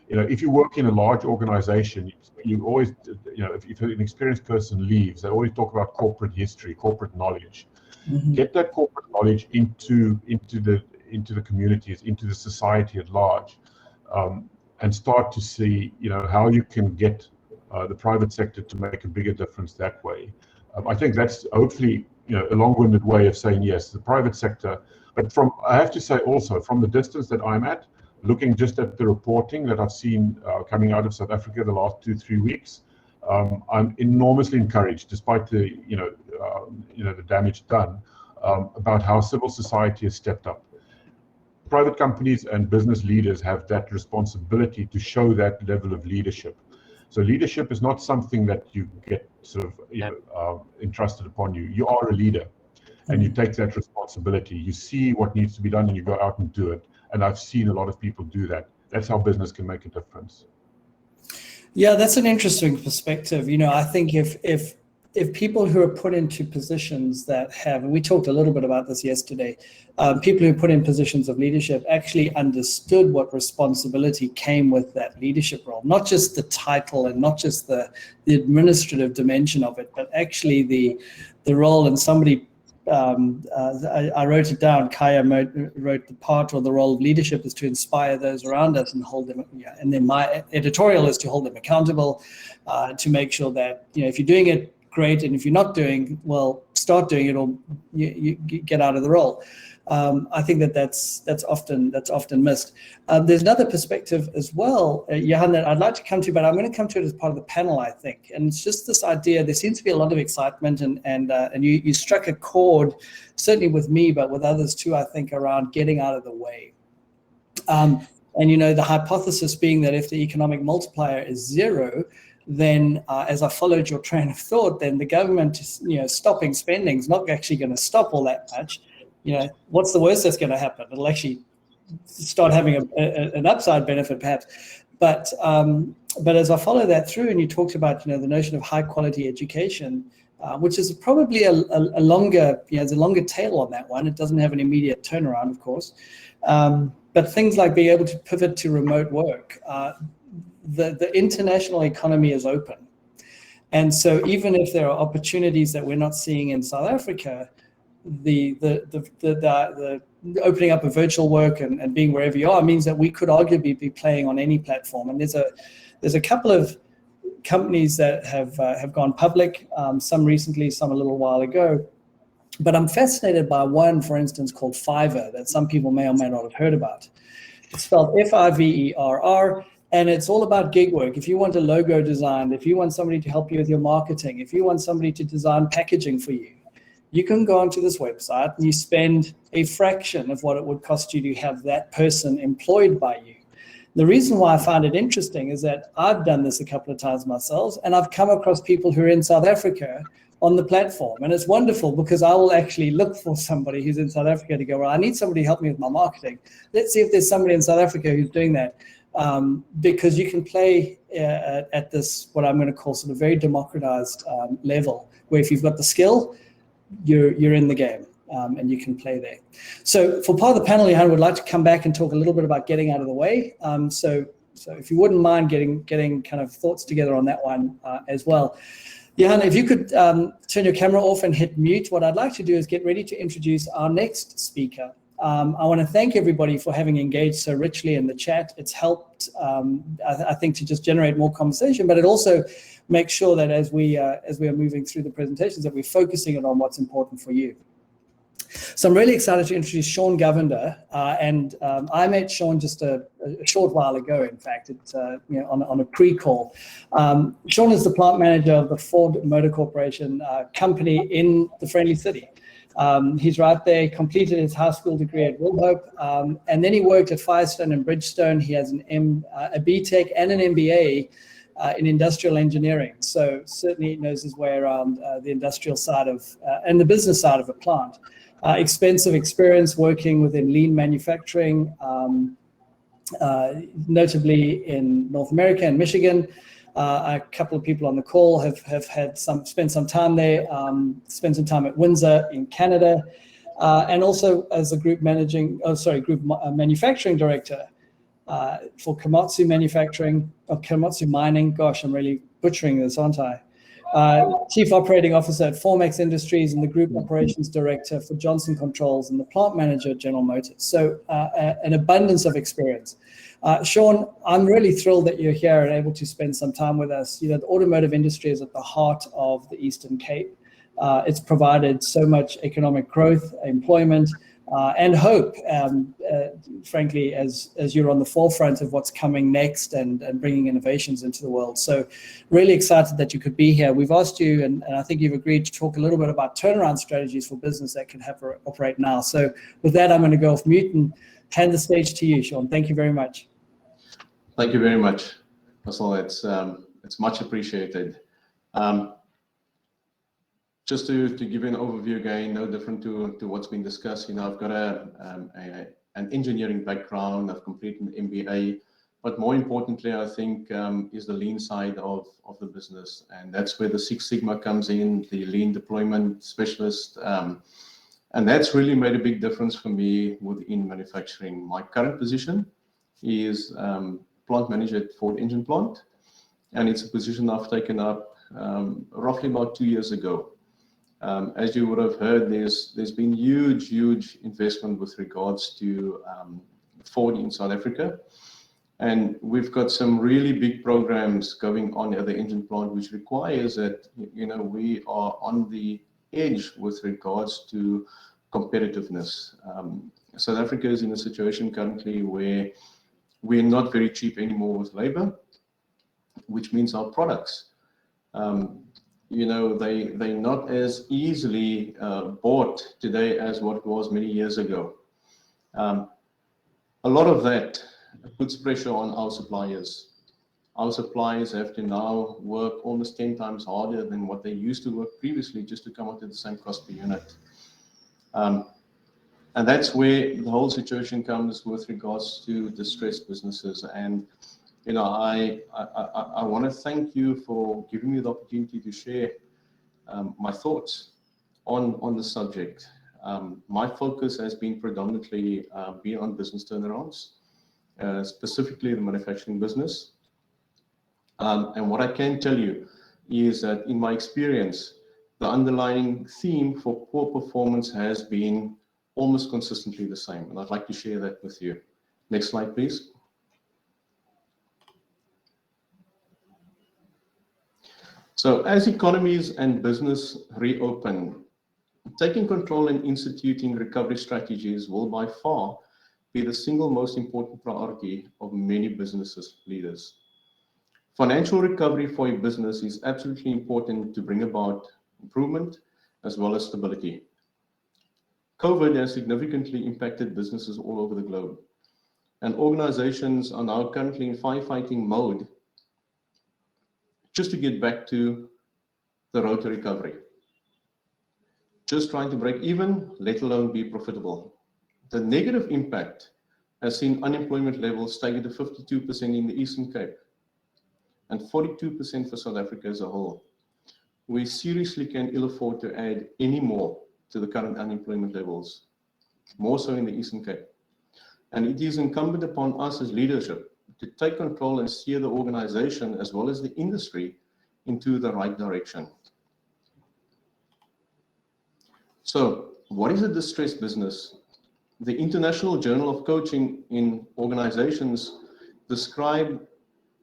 [SPEAKER 2] If you work in a large organization, you always, if an experienced person leaves, they always talk about corporate history, corporate knowledge. Mm-hmm. Get that corporate knowledge into the communities, into the society at large, and start to see, how you can get the private sector to make a bigger difference that way. I think that's hopefully a long-winded way of saying yes, the private sector. But I have to say also, from the distance that I'm at, looking just at the reporting that I've seen coming out of South Africa the last 2-3 weeks, I'm enormously encouraged, despite the the damage done, about how civil society has stepped up. Private companies and business leaders have that responsibility to show that level of leadership. So leadership is not something that you get sort of entrusted upon you. You are a leader, and you take that responsibility. You see what needs to be done, and you go out and do it. And I've seen a lot of people do that. That's how business can make a difference.
[SPEAKER 1] Yeah, that's an interesting perspective. I think if people who are put into positions that have, and we talked a little bit about this yesterday, people who are put in positions of leadership actually understood what responsibility came with that leadership role, not just the title and not just the administrative dimension of it, but actually the role. And somebody, I wrote it down, Kaya wrote the part or the role of leadership is to inspire those around us and hold them, and then my editorial is to hold them accountable, to make sure that, if you're doing it, great, and if you're not doing, well, start doing it, or you get out of the role. I think that's often missed. There's another perspective as well, Johan, that I'd like to come to, but I'm going to come to it as part of the panel, I think. And it's just this idea. There seems to be a lot of excitement, and you struck a chord, certainly with me, but with others too, I think, around getting out of the way. And the hypothesis being that if the economic multiplier is zero, then as I followed your train of thought, then the government, stopping spending is not actually going to stop all that much. What's the worst that's going to happen? It'll actually start having an upside benefit, perhaps. But as I follow that through, and you talked about, the notion of high quality education, which is probably a longer, there's a longer tail on that one. It doesn't have an immediate turnaround, of course. But things like being able to pivot to remote work, the international economy is open. And so even if there are opportunities that we're not seeing in South Africa, the opening up of virtual work and being wherever you are means that we could arguably be playing on any platform. And there's a couple of companies that have gone public, some recently, some a little while ago. But I'm fascinated by one, for instance, called Fiverr, that some people may or may not have heard about. It's spelled Fiverr, and it's all about gig work. If you want a logo designed, if you want somebody to help you with your marketing, if you want somebody to design packaging for you, you can go onto this website and you spend a fraction of what it would cost you to have that person employed by you. The reason why I find it interesting is that I've done this a couple of times myself, and I've come across people who are in South Africa on the platform. And it's wonderful because I will actually look for somebody who's in South Africa to go, well, I need somebody to help me with my marketing. Let's see if there's somebody in South Africa who's doing that. Because you can play at this, what I'm going to call sort of very democratized level, where if you've got the skill, you're in the game, and you can play there. So for part of the panel, Johan would like to come back and talk a little bit about getting out of the way. So if you wouldn't mind getting kind of thoughts together on that one as well. Johan, if you could turn your camera off and hit mute, what I'd like to do is get ready to introduce our next speaker. I want to thank everybody for having engaged so richly in the chat. It's helped, I think, to just generate more conversation, but it also makes sure that as we are moving through the presentations, that we're focusing it on what's important for you. So I'm really excited to introduce Sean Gavinder, and I met Sean just a short while ago. In fact, on a pre-call. Sean is the plant manager of the Ford Motor Corporation company in the Friendly City. He's right there, completed his high school degree at Wilhope, and then he worked at Firestone and Bridgestone. He has a BTech and an MBA in industrial engineering. So certainly knows his way around the industrial side of and the business side of a plant. Extensive experience working within lean manufacturing, notably in North America and Michigan. A couple of people on the call have spent some time there, spent some time at Windsor in Canada, and also as a group manufacturing director for Komatsu Manufacturing, or Komatsu Mining. Gosh, I'm really butchering this, aren't I? Chief Operating Officer at Formex Industries and the Group Operations Director for Johnson Controls and the Plant Manager at General Motors. So an abundance of experience. Sean, I'm really thrilled that you're here and able to spend some time with us. You know, the automotive industry is at the heart of the Eastern Cape. It's provided so much economic growth, employment, and hope, frankly, as you're on the forefront of what's coming next and bringing innovations into the world. So really excited that you could be here. We've asked you, and I think you've agreed to talk a little bit about turnaround strategies for business that can operate now. So with that, I'm going to go off mute and hand the stage to you, Sean. Thank you very much.
[SPEAKER 3] Thank you very much, Russell. It's much appreciated. Just to give you an overview again, no different to what's been discussed. You know, I've got an engineering background. I've completed an MBA, but more importantly, I think is the lean side of the business, and that's where the Six Sigma comes in, the lean deployment specialist, and that's really made a big difference for me within manufacturing. My current position is plant manager at Ford Engine Plant, and it's a position I've taken up roughly about 2 years ago. As you would have heard, there's been huge investment with regards to Ford in South Africa, and we've got some really big programs going on at the engine plant, which requires that, you know, we are on the edge with regards to competitiveness. South Africa is in a situation currently where we're not very cheap anymore with labor, which means our products, you know, they're not as easily bought today as what it was many years ago. A lot of that puts pressure on our suppliers. Our suppliers have to now work almost 10 times harder than what they used to work previously just to come out to the same cost per unit. And that's where the whole situation comes with regards to distressed businesses. And you know, I want to thank you for giving me the opportunity to share my thoughts on the subject. My focus has been predominantly on business turnarounds, specifically the manufacturing business. And what I can tell you is that in my experience, the underlying theme for poor performance has been almost consistently the same. And I'd like to share that with you. Next slide, please. So as economies and business reopen, taking control and instituting recovery strategies will by far be the single most important priority of many businesses leaders. Financial recovery for a business is absolutely important to bring about improvement as well as stability. COVID has significantly impacted businesses all over the globe, and organizations are now currently in firefighting mode just to get back to the road to recovery. Just trying to break even, let alone be profitable. The negative impact has seen unemployment levels stagger to 52% in the Eastern Cape and 42% for South Africa as a whole. We seriously can ill afford to add any more to the current unemployment levels, more so in the Eastern Cape. And it is incumbent upon us as leadership to take control and steer the organization as well as the industry into the right direction. So, what is a distressed business? The International Journal of Coaching in Organizations describe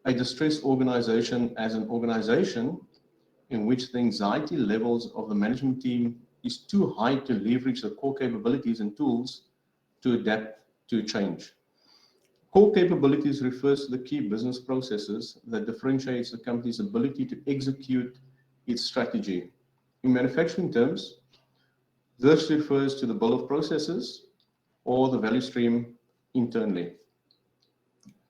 [SPEAKER 3] a distressed organization as an organization in which the anxiety levels of the management team is too high to leverage the core capabilities and tools to adapt to change. Core capabilities refers to the key business processes that differentiates the company's ability to execute its strategy. In manufacturing terms, this refers to the bill of processes or the value stream internally.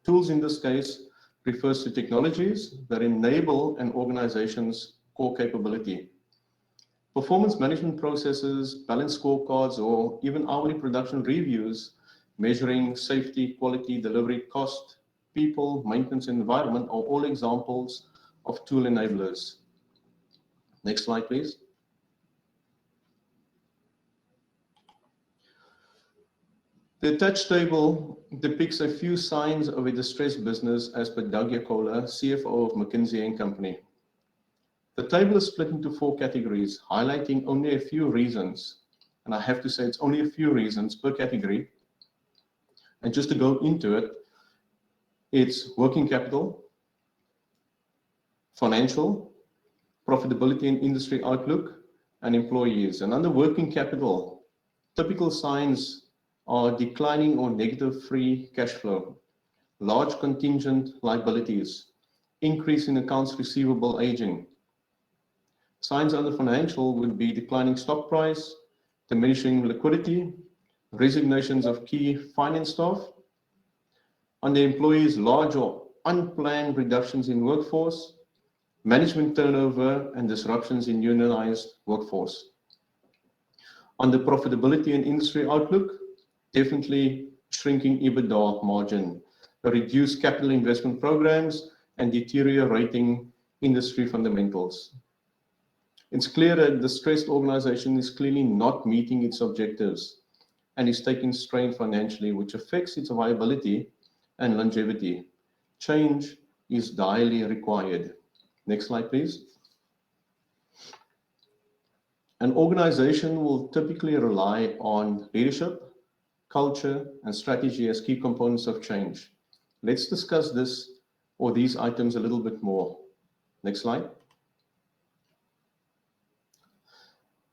[SPEAKER 3] Tools in this case refers to technologies that enable an organization's core capability. Performance management processes, balanced scorecards, or even hourly production reviews measuring safety, quality, delivery, cost, people, maintenance, and environment are all examples of tool enablers. Next slide, please. The attached table depicts a few signs of a distressed business as per Doug Yakola, CFO of McKinsey & Company. The table is split into 4 categories, highlighting only a few reasons. And I have to say it's only a few reasons per category. And just to go into it, it's working capital, financial, profitability and industry outlook, and employees. And under working capital, typical signs are declining or negative free cash flow, large contingent liabilities, increase in accounts receivable aging. Signs under financial would be declining stock price, diminishing liquidity, resignations of key finance staff. Under employees, large or unplanned reductions in workforce, management turnover, and disruptions in unionized workforce. Under profitability and industry outlook, definitely shrinking EBITDA margin, reduced capital investment programs, and deteriorating industry fundamentals. It's clear that the distressed organization is clearly not meeting its objectives and is taking strain financially, which affects its viability and longevity. Change is direly required. Next slide, please. An organization will typically rely on leadership, culture, and strategy as key components of change. Let's discuss this or these items a little bit more. Next slide.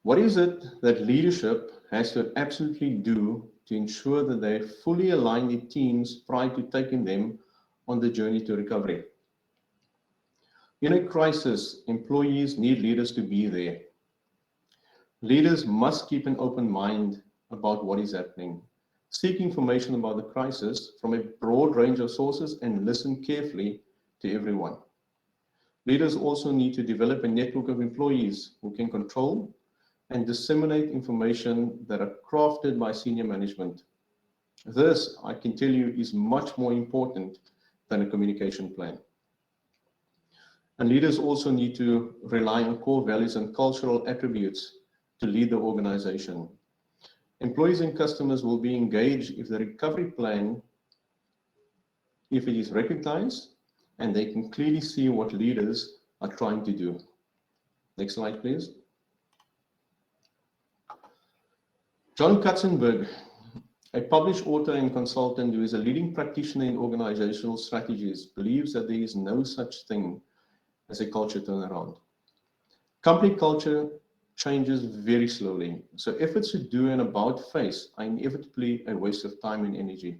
[SPEAKER 3] What is it that leadership has to absolutely do to ensure that they fully align their teams prior to taking them on the journey to recovery? In a crisis, employees need leaders to be there. Leaders must keep an open mind about what is happening, seek information about the crisis from a broad range of sources, and listen carefully to everyone. Leaders also need to develop a network of employees who can control and disseminate information that are crafted by senior management. This, I can tell you, is much more important than a communication plan. And leaders also need to rely on core values and cultural attributes to lead the organization. Employees and customers will be engaged if the recovery plan, if it is recognized, and they can clearly see what leaders are trying to do. Next slide, please. John Katzenberg, a published author and consultant who is a leading practitioner in organizational strategies, believes that there is no such thing as a culture turnaround. Company culture changes very slowly. So efforts to do an about face are inevitably a waste of time and energy.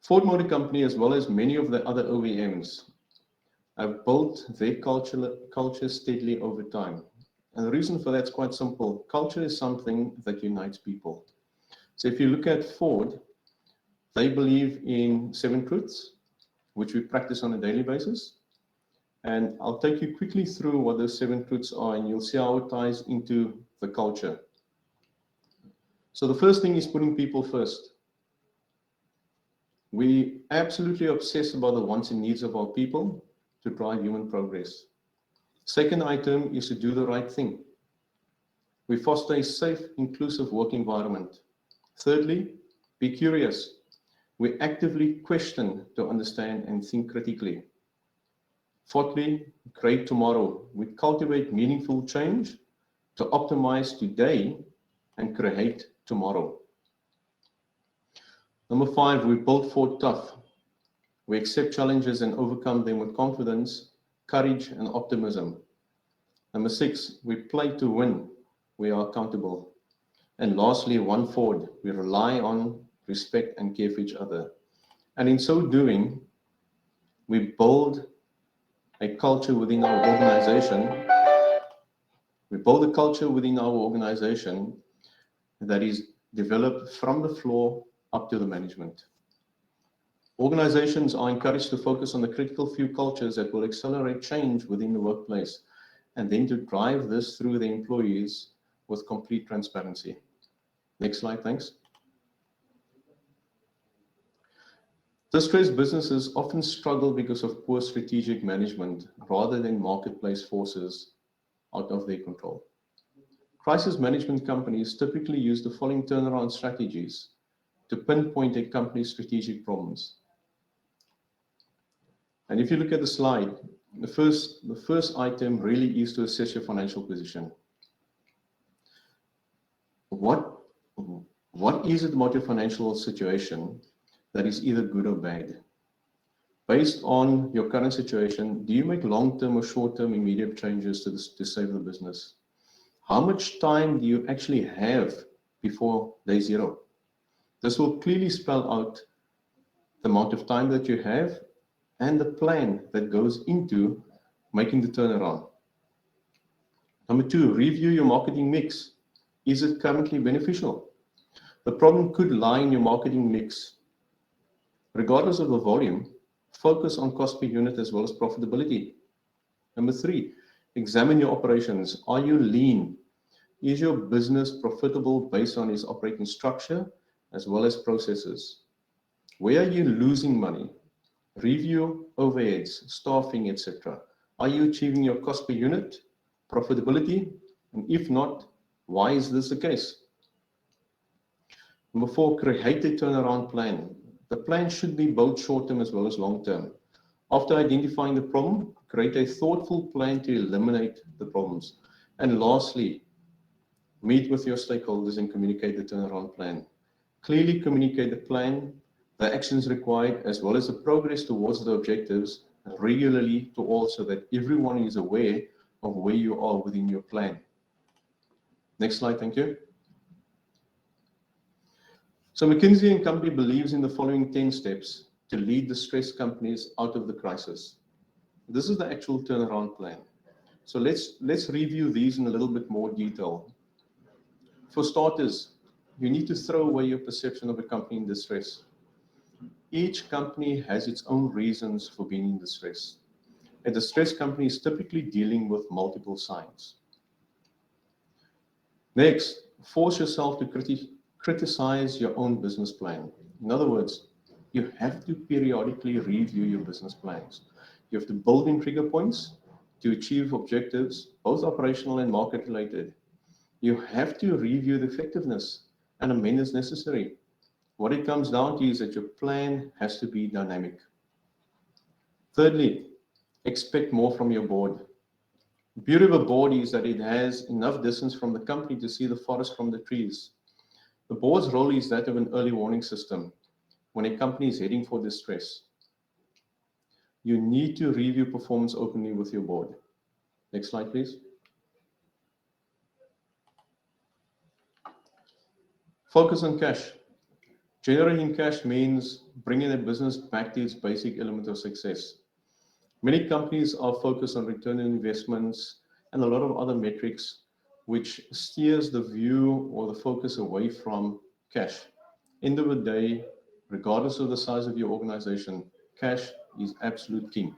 [SPEAKER 3] Ford Motor Company, as well as many of the other OEMs, have built their culture steadily over time. And the reason for that is quite simple. Culture is something that unites people. So if you look at Ford, they believe in 7 truths, which we practice on a daily basis. And I'll take you quickly through what those 7 truths are, and you'll see how it ties into the culture. So the first thing is putting people first. We absolutely obsess about the wants and needs of our people to drive human progress. Second item is to do the right thing. We foster a safe, inclusive work environment. Thirdly, be curious. We actively question to understand and think critically. Fourthly, create tomorrow. We cultivate meaningful change to optimize today and create tomorrow. Number 5, we build Ford tough. We accept challenges and overcome them with confidence, courage, and optimism. Number 6, we play to win. We are accountable. And lastly, one Ford, we rely on, respect, and care for each other. And in so doing, we build a culture within our organization. We build a culture within our organization that is developed from the floor up to the management. Organizations are encouraged to focus on the critical few cultures that will accelerate change within the workplace, and then to drive this through the employees with complete transparency. Next slide, thanks. Distressed businesses often struggle because of poor strategic management rather than marketplace forces out of their control. Crisis management companies typically use the following turnaround strategies to pinpoint a company's strategic problems. And if you look at the slide, the first item really is to assess your financial position. What is it about your financial situation that is either good or bad? Based on your current situation, do you make long-term or short-term immediate changes to save the business? How much time do you actually have before day 0? This will clearly spell out the amount of time that you have and the plan that goes into making the turnaround. Number 2, review your marketing mix. Is it currently beneficial? The problem could lie in your marketing mix. Regardless of the volume, focus on cost per unit as well as profitability. Number 3, examine your operations. Are you lean? Is your business profitable based on its operating structure as well as processes? Where are you losing money? Review overheads, staffing, etc. Are you achieving your cost per unit, profitability? And if not, why is this the case? Number 4, create a turnaround plan. The plan should be both short-term as well as long-term. After identifying the problem, create a thoughtful plan to eliminate the problems. And lastly, meet with your stakeholders and communicate the turnaround plan. Clearly communicate the plan, the actions required, as well as the progress towards the objectives regularly to all so that everyone is aware of where you are within your plan. Next slide, thank you. So McKinsey & Company believes in the following 10 steps to lead distressed companies out of the crisis. This is the actual turnaround plan. So let's review these in a little bit more detail. For starters, you need to throw away your perception of a company in distress. Each company has its own reasons for being in distress. A distressed company is typically dealing with multiple signs. Next, force yourself to criticize your own business plan. In other words, you have to periodically review your business plans. You have to build in trigger points to achieve objectives, both operational and market related. You have to review the effectiveness and amend as necessary. What it comes down to is that your plan has to be dynamic. Thirdly, expect more from your board. The beauty of a board is that it has enough distance from the company to see the forest from the trees. The board's role is that of an early warning system when a company is heading for distress. you need to review performance openly with your board. Next slide, please. Focus on cash. Generating cash means bringing a business back to its basic element of success. Many companies are focused on return on investments and a lot of other metrics, which steers the view or the focus away from cash. End of the day, regardless of the size of your organization, cash is absolute king.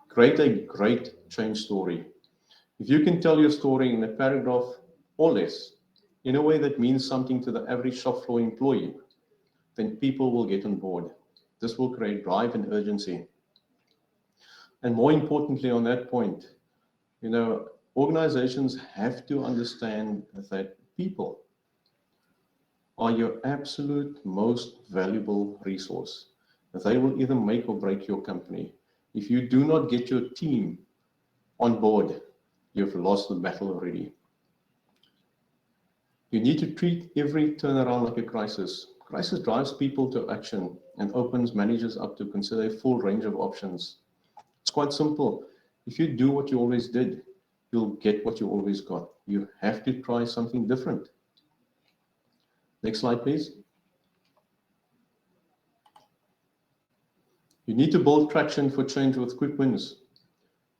[SPEAKER 3] Create a great change story. If you can tell your story in a paragraph or less, in a way that means something to the average shop floor employee, then people will get on board. This will create drive and urgency. And more importantly on that point, organizations have to understand that people are your absolute most valuable resource. They will either make or break your company. If you do not get your team on board, you've lost the battle already. You need to treat every turnaround like a crisis. Crisis drives people to action and opens managers up to consider a full range of options. It's quite simple. If you do what you always did, you'll get what you always got. You have to try something different. Next slide, please. You need to build traction for change with quick wins.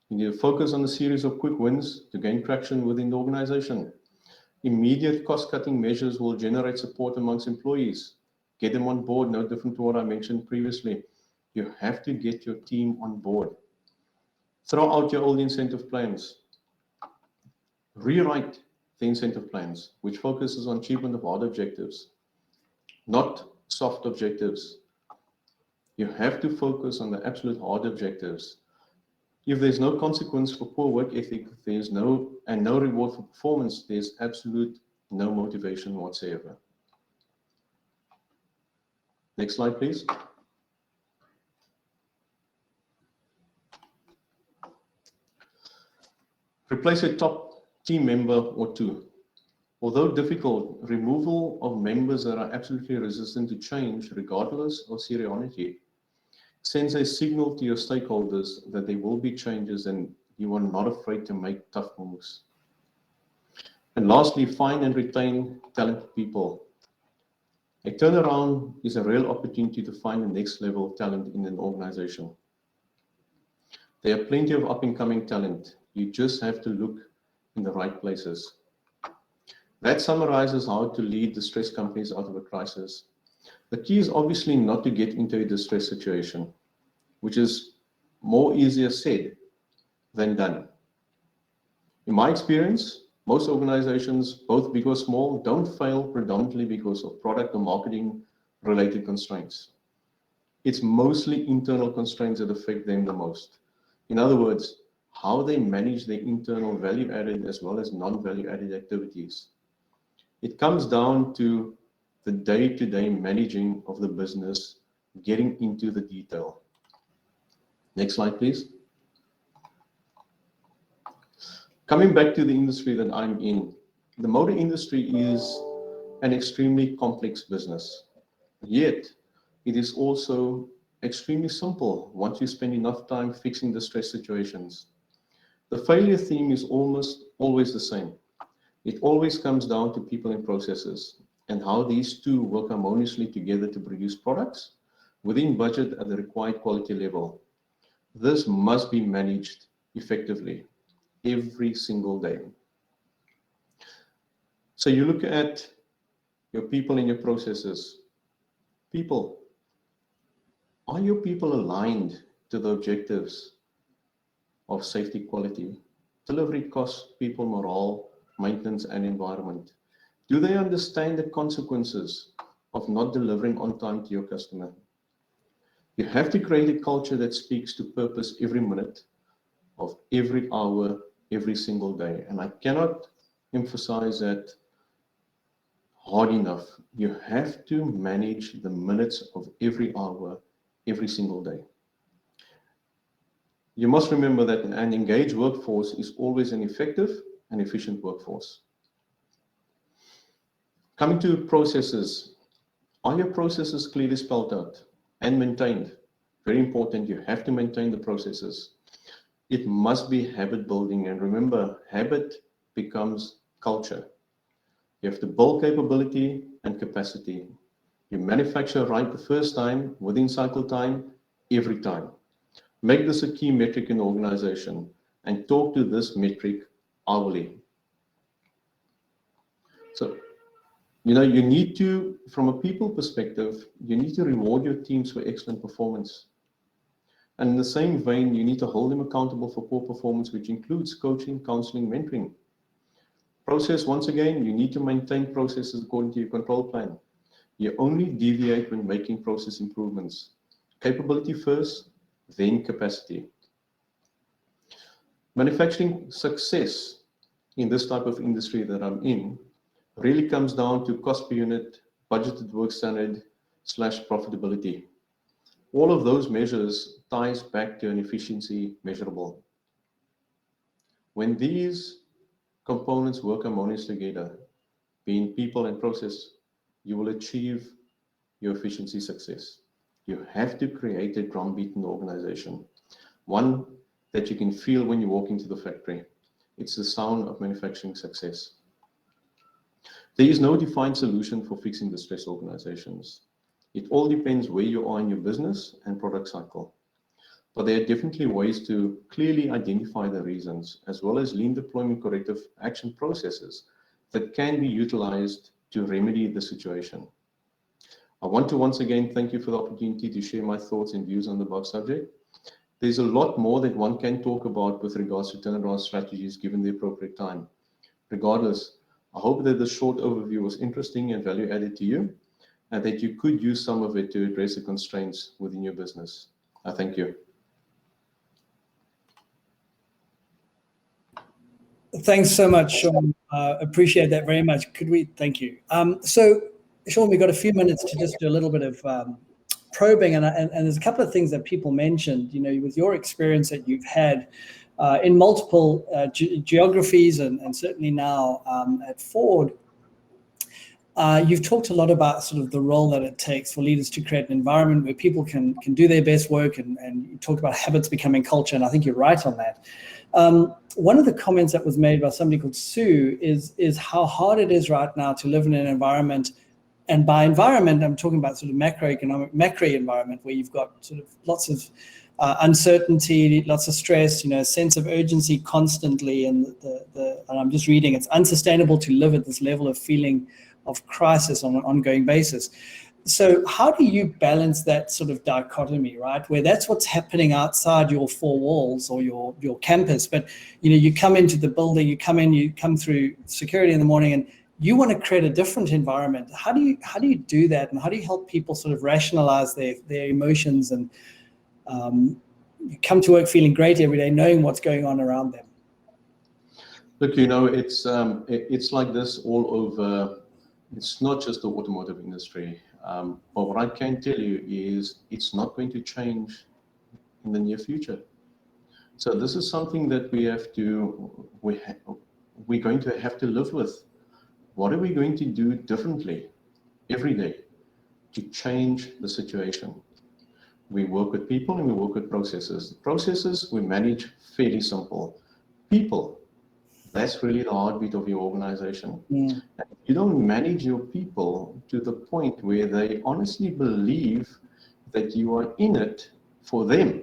[SPEAKER 3] You need to focus on a series of quick wins to gain traction within the organization. Immediate cost-cutting measures will generate support amongst employees. Get them on board, no different to what I mentioned previously. You have to get your team on board. Throw out your old incentive plans. Rewrite the incentive plans, which focuses on achievement of hard objectives, not soft objectives. You have to focus on the absolute hard objectives. If there's no consequence for poor work ethic, there's no reward for performance, there's absolute no motivation whatsoever. Next slide, please. Replace a top team member or two. Although difficult, removal of members that are absolutely resistant to change, regardless of seniority, sends a signal to your stakeholders that there will be changes and you are not afraid to make tough moves. And lastly, find and retain talented people. A turnaround is a real opportunity to find the next level of talent in an organization. There are plenty of up-and-coming talent. You just have to look in the right places. That summarizes how to lead distressed companies out of a crisis. The key is obviously not to get into a distressed situation, which is more easier said than done. In my experience, most organizations, both big or small, don't fail predominantly because of product or marketing related constraints. It's mostly internal constraints that affect them the most. In other words, how they manage their internal value added as well as non-value added activities. It comes down to the day-to-day managing of the business, getting into the detail. Next slide, please. Coming back to the industry that I'm in, the motor industry is an extremely complex business. Yet, it is also extremely simple once you spend enough time fixing the stress situations. The failure theme is almost always the same. It always comes down to people and processes and how these two work harmoniously together to produce products within budget at the required quality level. This must be managed effectively every single day. So you look at your people and your processes. People. Are your people aligned to the objectives of safety, quality, delivery costs, people, morale, maintenance, and environment? Do they understand the consequences of not delivering on time to your customer? You have to create a culture that speaks to purpose every minute of every hour, every single day. And I cannot emphasize that hard enough. You have to manage the minutes of every hour, every single day. You must remember that an engaged workforce is always an effective and efficient workforce. Coming to processes, are your processes clearly spelled out and maintained? Very important, you have to maintain the processes. It must be habit building, and remember, habit becomes culture. You have to build capability and capacity. You manufacture right the first time, within cycle time, every time. Make this a key metric in the organization and talk to this metric hourly. So, you need to, from a people perspective, you need to reward your teams for excellent performance. And in the same vein, you need to hold them accountable for poor performance, which includes coaching, counseling, mentoring. Process, once again, you need to maintain processes according to your control plan. You only deviate when making process improvements. Capability first, then capacity. Manufacturing success in this type of industry that I'm in really comes down to cost per unit, budgeted work standard / profitability. All of those measures ties back to an efficiency measurable. When these components work harmoniously together, being people and process, you will achieve your efficiency success. You have to create a drumbeat in the organization, one that you can feel when you walk into the factory. It's the sound of manufacturing success. There is no defined solution for fixing distressed organizations. It all depends where you are in your business and product cycle. But there are definitely ways to clearly identify the reasons, as well as lean deployment corrective action processes that can be utilized to remedy the situation. I want to once again thank you for the opportunity to share my thoughts and views on the above subject. There's a lot more that one can talk about with regards to turnaround strategies given the appropriate time. Regardless, I hope that this short overview was interesting and value added to you, and that you could use some of it to address the constraints within your business. I thank you.
[SPEAKER 1] Thanks so much, Sean. Appreciate that very much. Thank you. So, Sean, we've got a few minutes to just do a little bit of probing, and there's a couple of things that people mentioned, with your experience that you've had in multiple geographies and certainly now at Ford. You've talked a lot about sort of the role that it takes for leaders to create an environment where people can do their best work, and you talked about habits becoming culture, and I think you're right on that. One of the comments that was made by somebody called Sue is how hard it is right now to live in an environment, and by environment, I'm talking about sort of macro environment where you've got sort of lots of uncertainty, lots of stress, a sense of urgency constantly, and and I'm just reading, it's unsustainable to live at this level of feeling of crisis on an ongoing basis. So how do you balance that sort of dichotomy, right? Where that's what's happening outside your four walls or your campus, but you come into the building, you come through security in the morning, and you want to create a different environment. How do you do that, and how do you help people sort of rationalize their emotions and come to work feeling great every day, knowing what's going on around them?
[SPEAKER 3] Look, it's like this all over. It's not just the automotive industry. But what I can tell you is it's not going to change in the near future. So this is something that we're going to have to live with. What are we going to do differently every day to change the situation? We work with people and we work with processes. Processes we manage fairly simple. People, that's really the heartbeat of your organization. And if you don't manage your people to the point where they honestly believe that you are in it for them,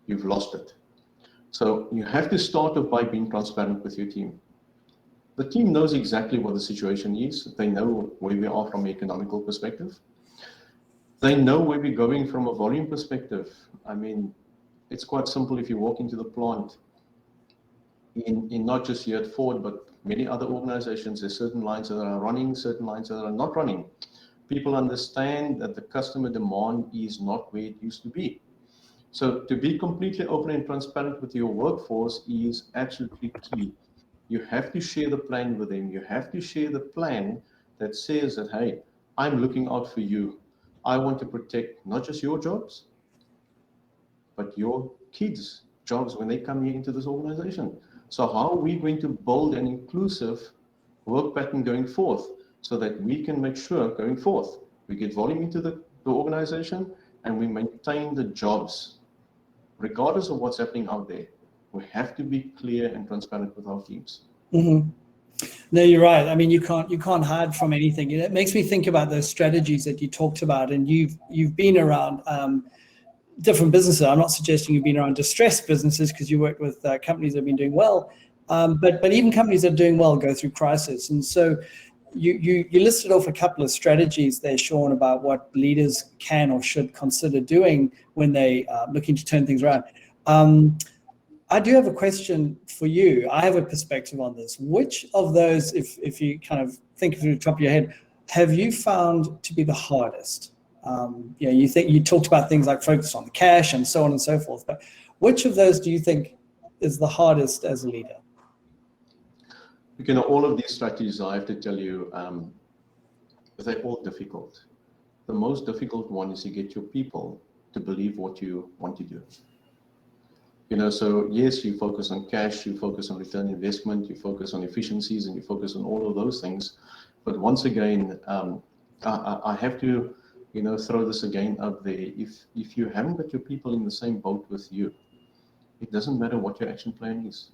[SPEAKER 3] you've lost it. So you have to start off by being transparent with your team. The team knows exactly what the situation is. They know where we are from an economical perspective. They know where we're going from a volume perspective. I mean, it's quite simple. If you walk into the plant, in not just here at Ford, but many other organizations, there's certain lines that are running, certain lines that are not running. People understand that the customer demand is not where it used to be. So to be completely open and transparent with your workforce is absolutely key. You have to share the plan with them. You have to share the plan that says that, hey, I'm looking out for you. I want to protect not just your jobs, but your kids' jobs when they come here into this organization. So how are we going to build an inclusive work pattern going forth so that we can make sure going forth we get volume into the organization and we maintain the jobs, regardless of what's happening out there, we have to be clear and transparent with our teams.
[SPEAKER 1] Mm-hmm. No, you're right. I mean, you can't hide from anything. It makes me think about those strategies that you talked about, and you've been around different businesses. I'm not suggesting you've been around distressed businesses because you work with companies that have been doing well, but even companies that are doing well go through crisis. And so you listed off a couple of strategies there, Sean, about what leaders can or should consider doing when they are looking to turn things around. I do have a question for you. I have a perspective on this. Which of those, if you kind of think through the top of your head, have you found to be the hardest? You talked about things like focus on the cash and so on and so forth, but which of those do you think is the hardest as a leader?
[SPEAKER 3] All of these strategies, I have to tell you, they're all difficult. The most difficult one is to get your people to believe what you want to do. So yes, you focus on cash, you focus on return investment, you focus on efficiencies, and you focus on all of those things. But once again, I have to, throw this again up there. If you haven't got your people in the same boat with you, it doesn't matter what your action plan is.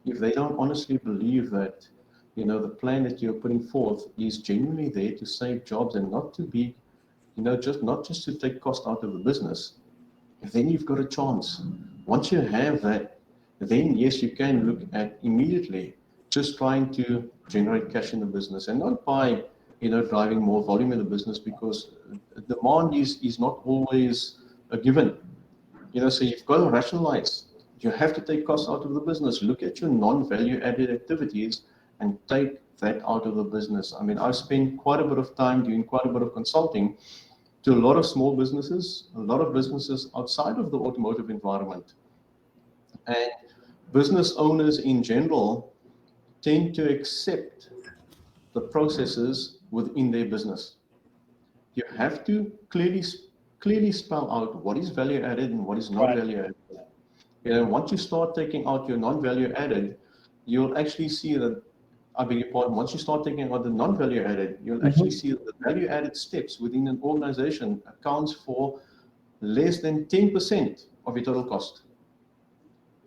[SPEAKER 3] If they don't honestly believe that, the plan that you're putting forth is genuinely there to save jobs and not to be, not just to take cost out of the business, then you've got a chance. Once you have that, then yes, you can look at immediately just trying to generate cash in the business, and not by, driving more volume in the business, because demand is not always a given. So you've got to rationalize. You have to take costs out of the business. Look at your non-value added activities and take that out of the business. I mean, I've spent quite a bit of time doing quite a bit of consulting to a lot of small businesses, a lot of businesses outside of the automotive environment. And business owners in general tend to accept the processes within their business. You have to clearly spell out what is value added and what is not value added. Once you start taking out your non-value added, you'll actually see that, once you start taking out the non-value added, you'll actually see that the value added steps within an organization accounts for less than 10% of your total cost.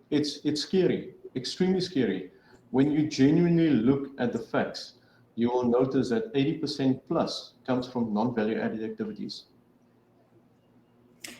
[SPEAKER 3] It's scary, extremely scary. When you genuinely look at the facts, you will notice that 80% plus comes from non-value added activities.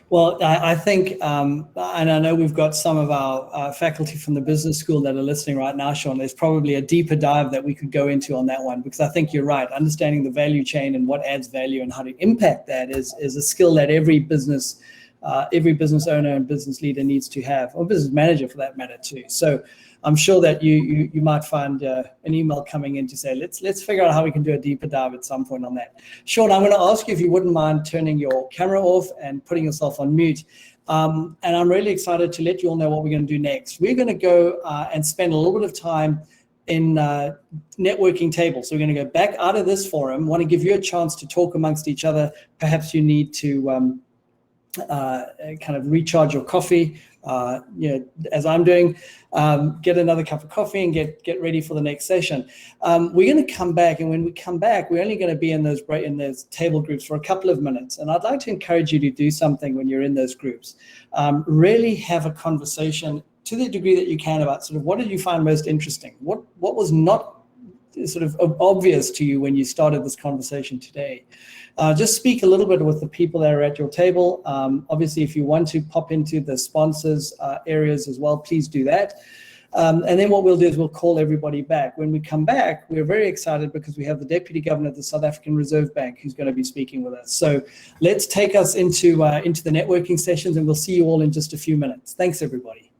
[SPEAKER 1] Well, I think, and I know we've got some of our faculty from the business school that are listening right now, Sean. There's probably a deeper dive that we could go into on that one, because I think you're right. Understanding the value chain and what adds value and how to impact that is a skill that every business owner and business leader needs to have, or business manager for that matter too. So I'm sure that you might find an email coming in to say, let's figure out how we can do a deeper dive at some point on that. Sean, I'm going to ask you if you wouldn't mind turning your camera off and putting yourself on mute. And I'm really excited to let you all know what we're going to do next. We're going to go and spend a little bit of time in networking tables. So we're going to go back out of this forum. I want to give you a chance to talk amongst each other. Perhaps you need to kind of recharge your coffee, as I'm doing, get another cup of coffee and get ready for the next session. We're going to come back, and when we come back, we're only going to be in those table groups for a couple of minutes. And I'd like to encourage you to do something when you're in those groups. Really have a conversation to the degree that you can about sort of what did you find most interesting? What was not sort of obvious to you when you started this conversation today? Just speak a little bit with the people that are at your table. Obviously, if you want to pop into the sponsors areas as well, please do that. And then what we'll do is we'll call everybody back. When we come back, we're very excited because we have the Deputy Governor of the South African Reserve Bank who's going to be speaking with us. So let's take us into the networking sessions, and we'll see you all in just a few minutes. Thanks, everybody.